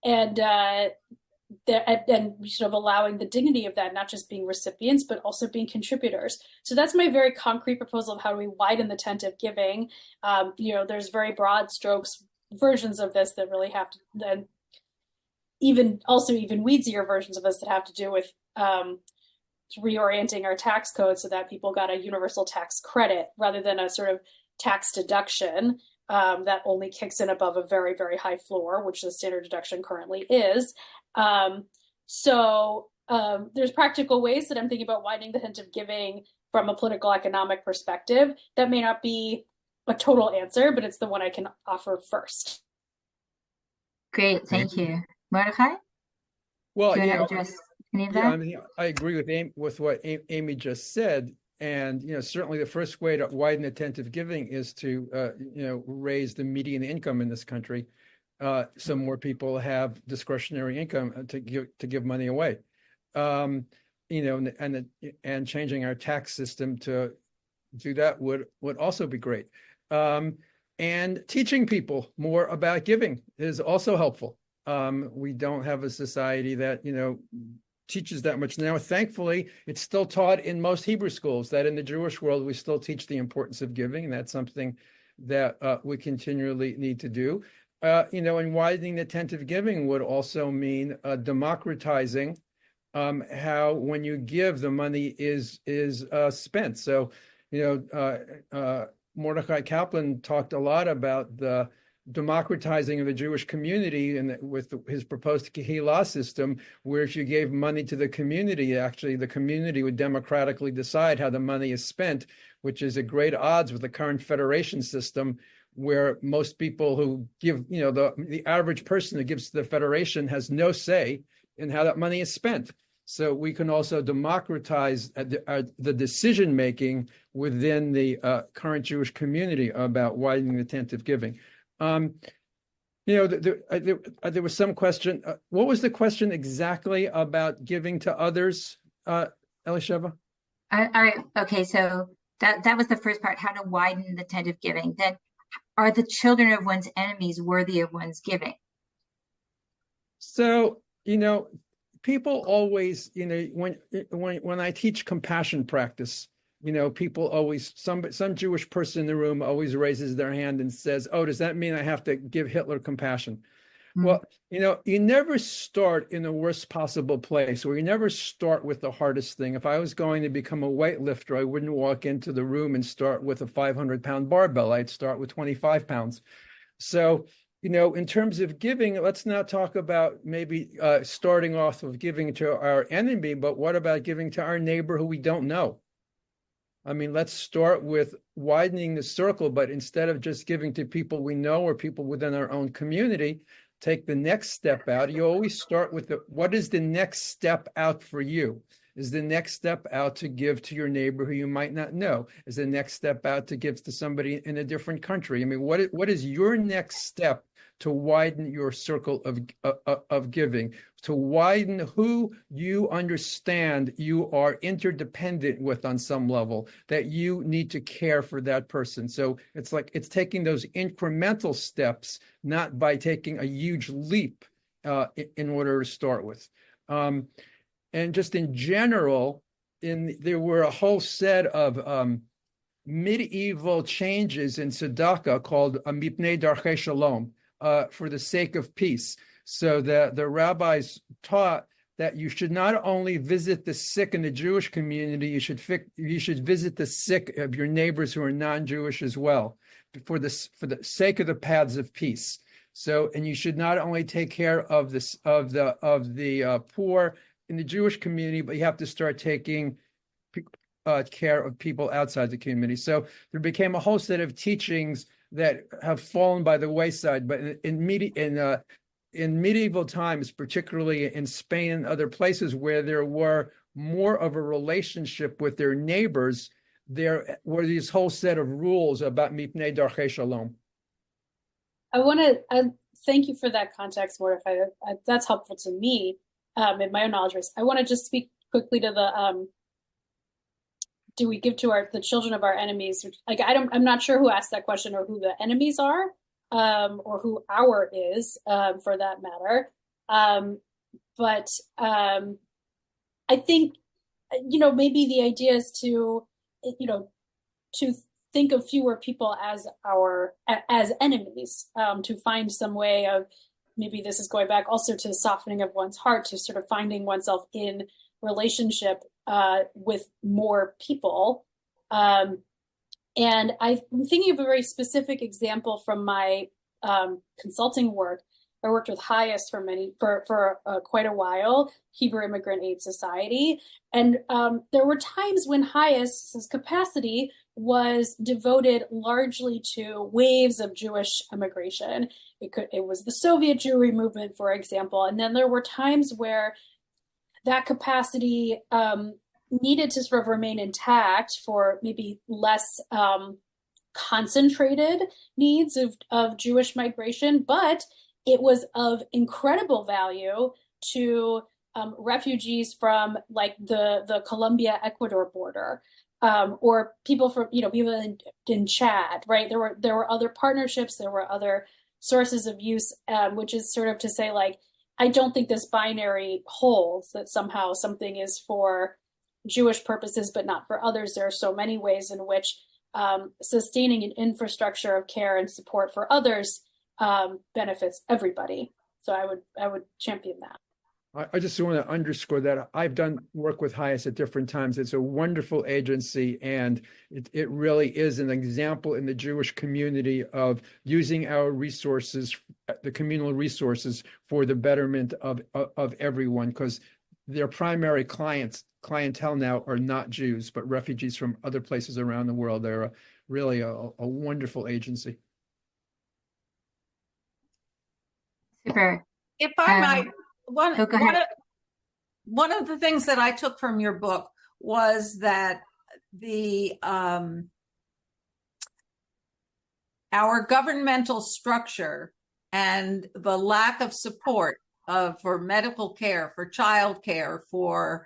sort of allowing the dignity of that, not just being recipients, but also being contributors. So that's my very concrete proposal of how do we widen the tent of giving. There's very broad strokes versions of this that really have to, then even weedsier versions of this that have to do with reorienting our tax code so that people got a universal tax credit rather than a sort of tax deduction that only kicks in above a very, very high floor, which the standard deduction currently is. So there's practical ways that I'm thinking about widening the tent of giving from a political economic perspective. That may not be a total answer, but it's the one I can offer first. Great, thank you. Mordechai? Well, do you want to address any of that? I mean, I agree with what Amy just said. And, certainly the first way to widen the tent of giving is to, raise the median income in this country. So more people have discretionary income to give money away. and changing our tax system to do that would also be great. And teaching people more about giving is also helpful. We don't have a society that, teaches that much now. Thankfully, it's still taught in most Hebrew schools that in the Jewish world, we still teach the importance of giving. And that's something that we continually need to do. And widening the tent of giving would also mean democratizing how when you give, the money is spent. So, Mordechai Kaplan talked a lot about the democratizing of the Jewish community and with his proposed Kehillah system, where if you gave money to the community, actually the community would democratically decide how the money is spent, which is at great odds with the current federation system, where most people who give, the average person who gives to the federation has no say in how that money is spent. So we can also democratize the decision-making within the current Jewish community about widening the tent of giving. There was some question. What was the question exactly about giving to others, Elisheva? All right. Okay. So that was the first part, how to widen the tent of giving. Then, are the children of one's enemies worthy of one's giving? So, people always, when I teach compassion practice, people always, some Jewish person in the room always raises their hand and says, "Oh, does that mean I have to give Hitler compassion?" Mm-hmm. Well, you never start in the worst possible place, or you never start with the hardest thing. If I was going to become a weightlifter, I wouldn't walk into the room and start with a 500-pound barbell. I'd start with 25 pounds. So, in terms of giving, let's not talk about maybe starting off with giving to our enemy, but what about giving to our neighbor who we don't know? I mean, let's start with widening the circle, but instead of just giving to people we know or people within our own community, take the next step out. You always start with what is the next step out for you? Is the next step out to give to your neighbor who you might not know? Is the next step out to give to somebody in a different country? I mean, what is your next step to widen your circle of giving, to widen who you understand you are interdependent with on some level, that you need to care for that person? So it's taking those incremental steps, not by taking a huge leap in order to start with. And just in general, there were a whole set of medieval changes in tzedakah called mipnei darchei shalom, for the sake of peace. So the rabbis taught that you should not only visit the sick in the Jewish community, you should visit the sick of your neighbors who are non-Jewish as well, for the sake of the paths of peace. So, and you should not only take care of the poor in the Jewish community, but you have to start taking care of people outside the community. So there became a whole set of teachings that have fallen by the wayside. But in medieval times, particularly in Spain and other places where there were more of a relationship with their neighbors, there were these whole set of rules about mipnei darchei shalom. I thank you for that context, Mordechai. That's helpful to me in my own knowledge base. I want to just speak quickly to the do we give to the children of our enemies? Like, I'm not sure who asked that question or who the enemies are, or who our is, for that matter. But I think, maybe the idea is to think of fewer people as enemies, to find some way of, maybe this is going back also to softening of one's heart, to sort of finding oneself in relationship with more people. And I'm thinking of a very specific example from my consulting work. I worked with HIAS for quite a while, Hebrew Immigrant Aid Society. And there were times when HIAS's capacity was devoted largely to waves of Jewish immigration. It was the Soviet Jewry movement, for example. And then there were times where that capacity needed to sort of remain intact for maybe less concentrated needs of Jewish migration, but it was of incredible value to refugees from like the Colombia-Ecuador border, or people from, people in Chad, right? There were other partnerships, there were other sources of use, which is sort of to say, like, I don't think this binary holds that somehow something is for Jewish purposes, but not for others. There are so many ways in which sustaining an infrastructure of care and support for others benefits everybody. So I would champion that. I just want to underscore that I've done work with HIAS at different times. It's a wonderful agency, and it really is an example in the Jewish community of using our resources, the communal resources, for the betterment of everyone, because their primary clientele now are not Jews, but refugees from other places around the world. They're really a wonderful agency. Super. If I might, one of the things that I took from your book was that our governmental structure and the lack of support for medical care, for child care, for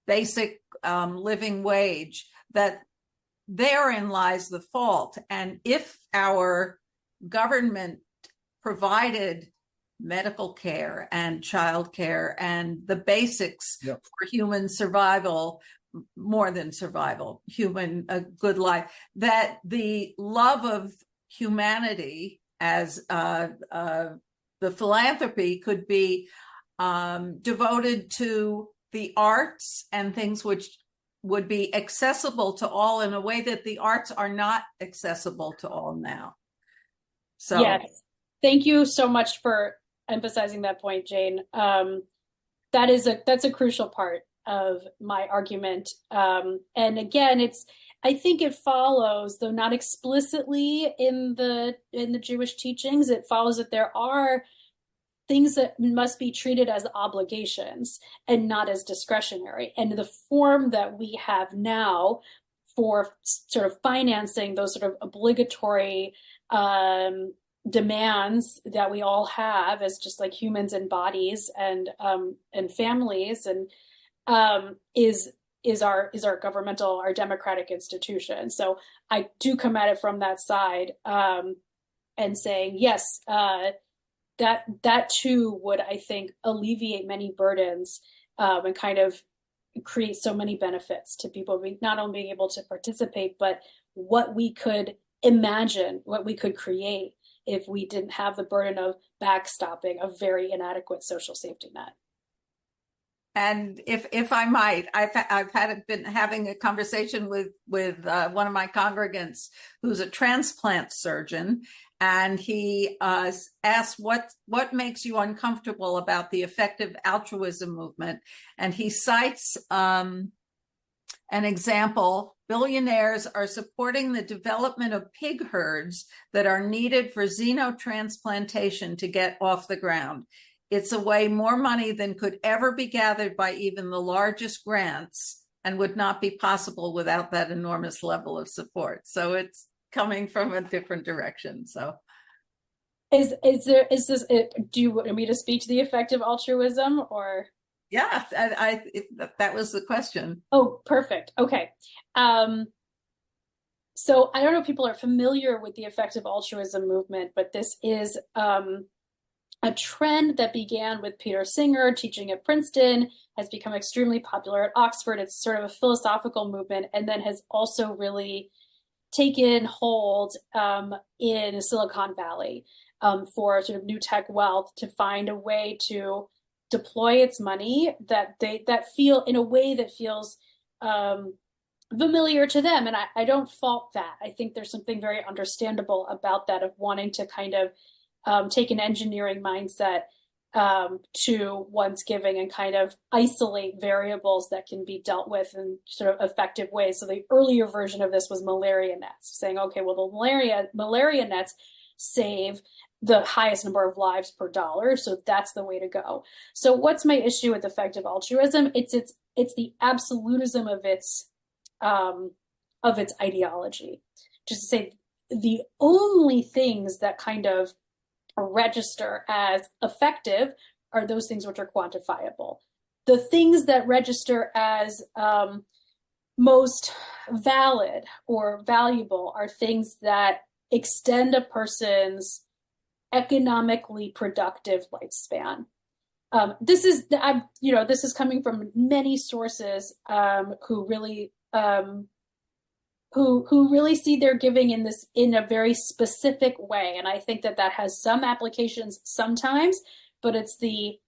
basic living wage, that therein lies the fault. And if our government provided medical care and child care and the basics for human survival, more than survival, a good life, that the love of humanity as the philanthropy could be devoted to the arts and things which would be accessible to all in a way that the arts are not accessible to all now. So yes, thank you so much for emphasizing that point, Jane. That's a crucial part of my argument. And again, I think it follows, though not explicitly in the Jewish teachings, it follows that there are things that must be treated as obligations and not as discretionary. And the form that we have now for sort of financing those sort of obligatory demands that we all have as just like humans and bodies and families, and is our governmental, our democratic institution. So I do come at it from that side, and saying, yes, that too would, I think, alleviate many burdens, and kind of create so many benefits to people, not only being able to participate, but what we could imagine, what we could create if we didn't have the burden of backstopping a very inadequate social safety net. And if I might, I've been having a conversation with one of my congregants who's a transplant surgeon, and he asked what makes you uncomfortable about the effective altruism movement, and he cites an example. Billionaires are supporting the development of pig herds that are needed for xenotransplantation to get off the ground. It's a way more money than could ever be gathered by even the largest grants, and would not be possible without that enormous level of support. So it's coming from a different direction. So do you want me to speak to the effective altruism, or? Yeah, that was the question. Oh, perfect. Okay. So I don't know if people are familiar with the effective altruism movement, but this is a trend that began with Peter Singer teaching at Princeton, has become extremely popular at Oxford. It's sort of a philosophical movement, and then has also really taken hold in Silicon Valley for sort of new tech wealth, to find a way to deploy its money that feel in a way that feels familiar to them. And I don't fault that. I think there's something very understandable about that, of wanting to kind of take an engineering mindset to one's giving, and kind of isolate variables that can be dealt with in sort of effective ways. So the earlier version of this was malaria nets, saying, okay, well, the malaria nets save the highest number of lives per dollar, so that's the way to go. So what's my issue with effective altruism? It's the absolutism of its ideology. Just to say, the only things that kind of register as effective are those things which are quantifiable. The things that register as most valid or valuable are things that extend a person's economically productive lifespan. This is coming from many sources who really see their giving in a very specific way, and I think that has some applications sometimes, but it's the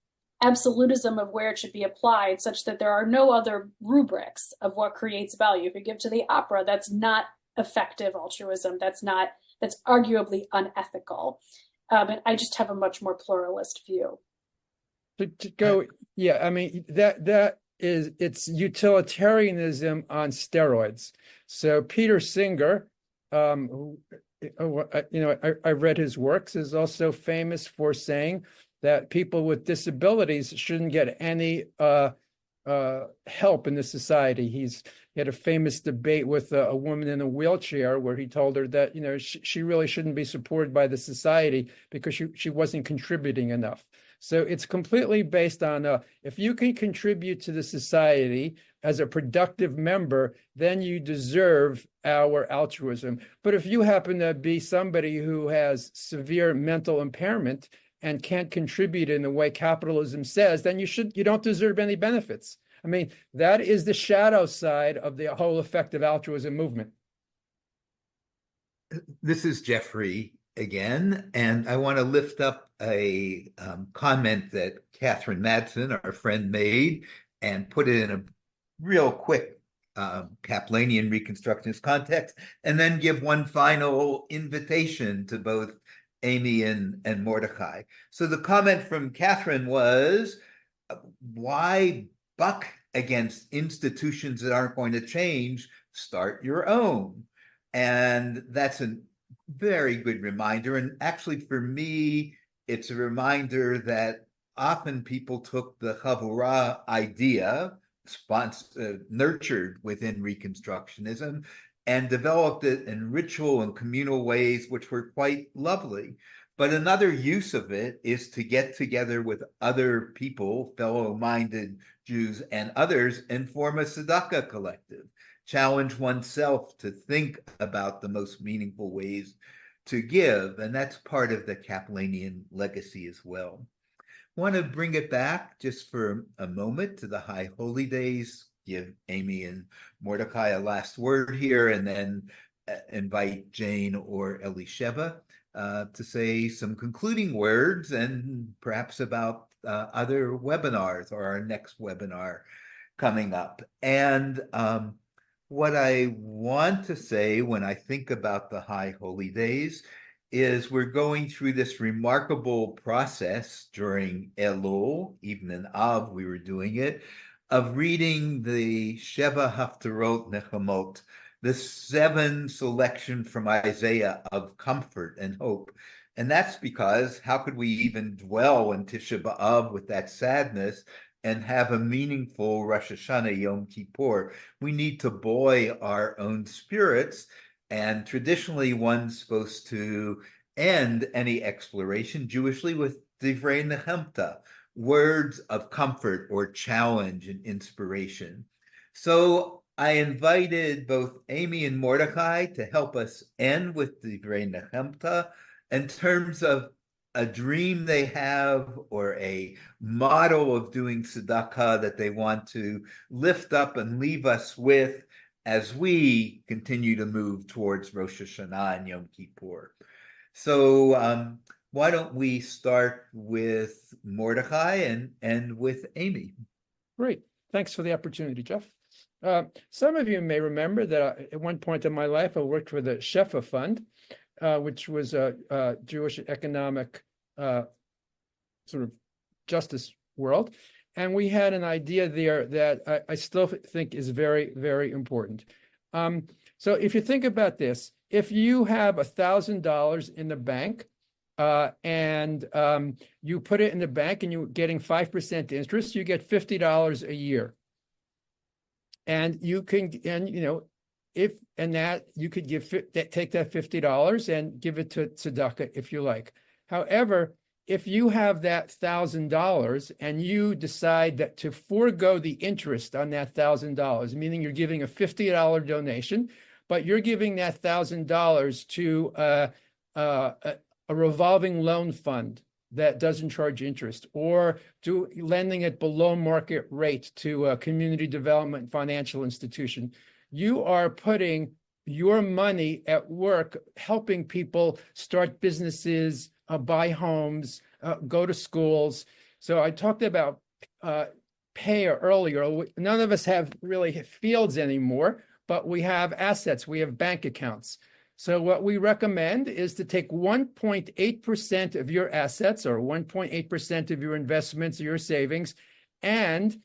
absolutism of where it should be applied, such that there are no other rubrics of what creates value. If you give to the opera, that's not effective altruism. That's arguably unethical. And I just have a much more pluralist view. To go, yeah, I mean, it's utilitarianism on steroids. So Peter Singer, I read his works, is also famous for saying that people with disabilities shouldn't get any help in the society. He had a famous debate with a woman in a wheelchair where he told her that she really shouldn't be supported by the society because she wasn't contributing enough. So it's completely based on if you can contribute to the society as a productive member, then you deserve our altruism. But if you happen to be somebody who has severe mental impairment and can't contribute in the way capitalism says, then you don't deserve any benefits. I mean, that is the shadow side of the whole effective altruism movement. This is Jeffrey again, and I want to lift up a comment that Catherine Madsen, our friend, made and put it in a real quick Kaplanian Reconstructionist context, and then give one final invitation to both Amy and Mordechai. So the comment from Catherine was, why buck against institutions that aren't going to change? Start your own. And that's a very good reminder. And actually, for me, it's a reminder that often people took the Chavurah idea, nurtured within Reconstructionism, and developed it in ritual and communal ways, which were quite lovely. But another use of it is to get together with other people, fellow-minded Jews and others, and form a tzedakah collective. Challenge oneself to think about the most meaningful ways to give, and that's part of the Kaplanian legacy as well. I want to bring it back just for a moment to the High Holy Days, give Amy and Mordechai a last word here, and then invite Jane or Elisheva to say some concluding words and perhaps about other webinars or our next webinar coming up. And what I want to say when I think about the High Holy Days is we're going through this remarkable process during Elul, even in Av we were doing it, of reading the Sheva Haftarot Nechamot, the 7 selection from Isaiah of comfort and hope. And that's because how could we even dwell in Tisha B'Av with that sadness and have a meaningful Rosh Hashanah Yom Kippur? We need to buoy our own spirits, and traditionally one's supposed to end any exploration Jewishly with Divrei Nechemta, words of comfort or challenge and inspiration. So I invited both Amy and Mordechai to help us end with Divrei Nechemta in terms of a dream they have or a model of doing tzedakah that they want to lift up and leave us with as we continue to move towards Rosh Hashanah and Yom Kippur. So why don't we start with Mordechai and with Amy? Great. Thanks for the opportunity, Jeff. Some of you may remember that at one point in my life, I worked for the Shefa Fund, which was a Jewish economic sort of justice world. And we had an idea there that I still think is very, very important. So if you think about this, if you have $1,000 in the bank and you put it in the bank and you're getting 5% interest, you get $50 a year. And you can, you could take that $50 and give it to tzedakah if you like. However, if you have that $1,000 and you decide that to forego the interest on that $1,000, meaning you're giving a $50 donation, but you're giving that $1,000 to a revolving loan fund that doesn't charge interest, or to lending it below market rate to a community development financial institution, you are putting your money at work helping people start businesses, buy homes, go to schools. So I talked about pay earlier. None of us have really fields anymore, but we have assets. We have bank accounts. So what we recommend is to take 1.8% of your assets, or 1.8% of your investments or your savings, and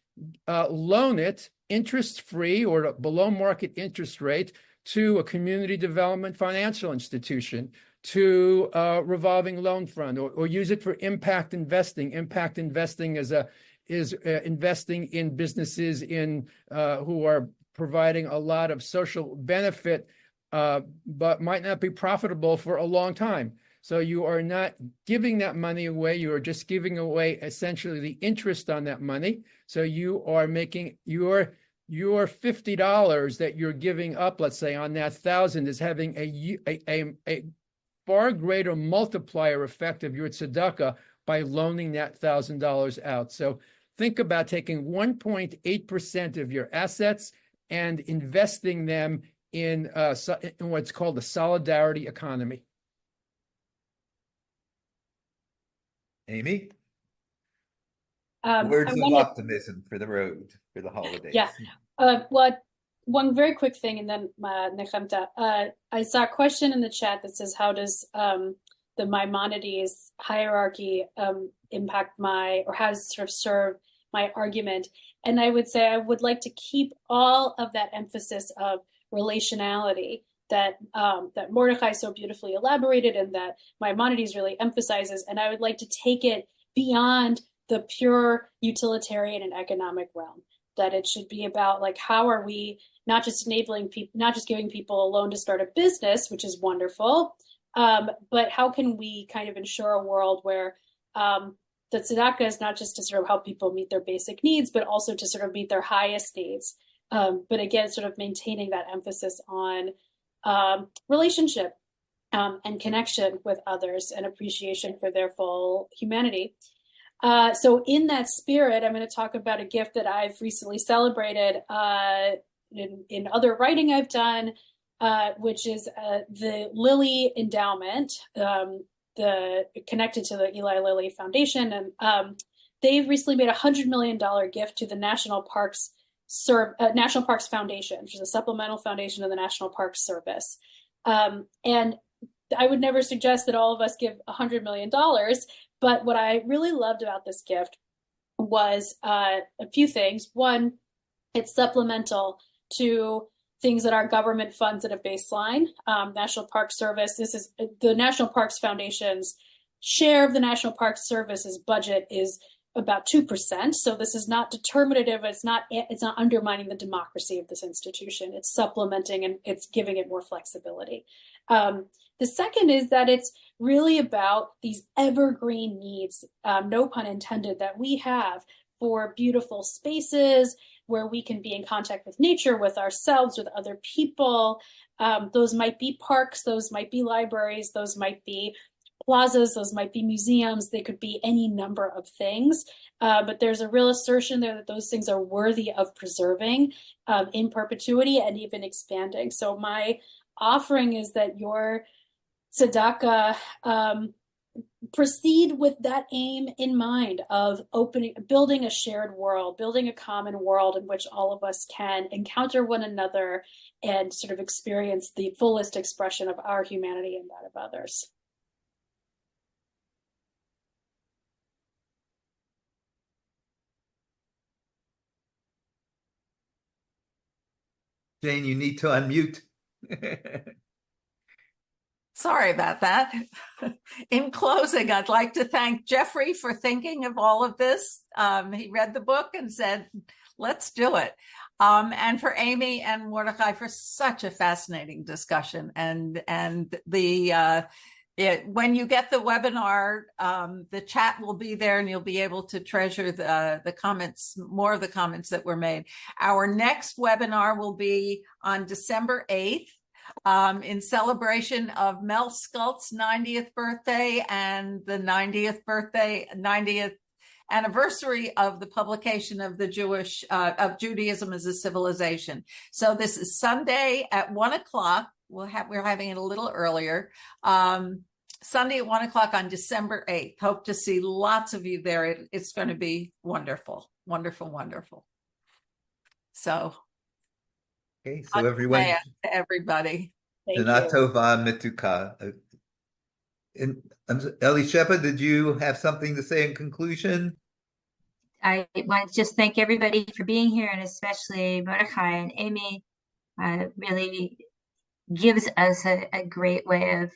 loan it interest-free or below market interest rate to a community development financial institution, to a revolving loan fund, or use it for impact investing. Impact investing is investing in businesses who are providing a lot of social benefit, but might not be profitable for a long time. So you are not giving that money away. You are just giving away essentially the interest on that money. So you are making your $50 that you're giving up, let's say, on that $1,000 is having a far greater multiplier effect of your tzedakah by loaning that $1,000 out. So think about taking 1.8% of your assets and investing them in what's called the solidarity economy. Amy? Words of optimism for the road, for the holidays. Yeah. One very quick thing, and then Nechemta. I saw a question in the chat that says, how does the Maimonides hierarchy impact or how does it sort of serve my argument? And I would say I would like to keep all of that emphasis of relationality that Mordechai so beautifully elaborated and that Maimonides really emphasizes, and I would like to take it beyond the pure utilitarian and economic realm, that it should be about, like, how are we not just enabling people, not just giving people a loan to start a business, which is wonderful, but how can we kind of ensure a world where the tzedakah is not just to sort of help people meet their basic needs, but also to sort of meet their highest needs. But again, sort of maintaining that emphasis on relationship and connection with others and appreciation for their full humanity. So in that spirit, I'm going to talk about a gift that I've recently celebrated in other writing I've done, which is the Lilly Endowment, connected to the Eli Lilly Foundation. And they've recently made a $100 million gift to the National Parks Foundation, which is a supplemental foundation of the National Parks Service. And I would never suggest that all of us give $100 million, but what I really loved about this gift was a few things. One, it's supplemental to things that our government funds at a baseline. National Park Service, this is the National Parks Foundation's share of the National Park Service's budget is about 2%. So this is not determinative. It's not undermining the democracy of this institution. It's supplementing and it's giving it more flexibility. The second is that it's really about these evergreen needs, no pun intended, that we have for beautiful spaces where we can be in contact with nature, with ourselves, with other people. Those might be parks, those might be libraries, those might be plazas, those might be museums, they could be any number of things. But there's a real assertion there that those things are worthy of preserving in perpetuity and even expanding. So my offering is that your tzedakah proceed with that aim in mind of building a shared world, building a common world in which all of us can encounter one another and sort of experience the fullest expression of our humanity and that of others. Jane, you need to unmute. Sorry about that. In closing, I'd like to thank Jeffrey for thinking of all of this. He read the book and said, let's do it. And for Amy and Mordechai for such a fascinating discussion and the When you get the webinar, the chat will be there and you'll be able to treasure the comments, more of the comments that were made. Our next webinar will be on December 8th in celebration of Mel Scult's 90th birthday and the 90th anniversary of the publication of of Judaism as a Civilization. So this is Sunday at 1:00. We're having it a little earlier. Sunday at 1:00 on December 8th. Hope to see lots of you there. It's going to be wonderful, wonderful, wonderful. So, okay, so everyone, to everybody. Shana Tova Mituka. And Elisheva, did you have something to say in conclusion? I want to just thank everybody for being here, and especially Mordechai and Amy. Really gives us a great way of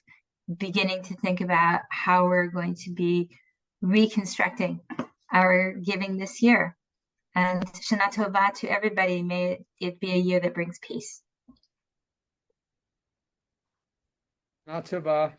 beginning to think about how we're going to be reconstructing our giving this year. And Shana Tova to everybody. May it be a year that brings peace. Shana Tova.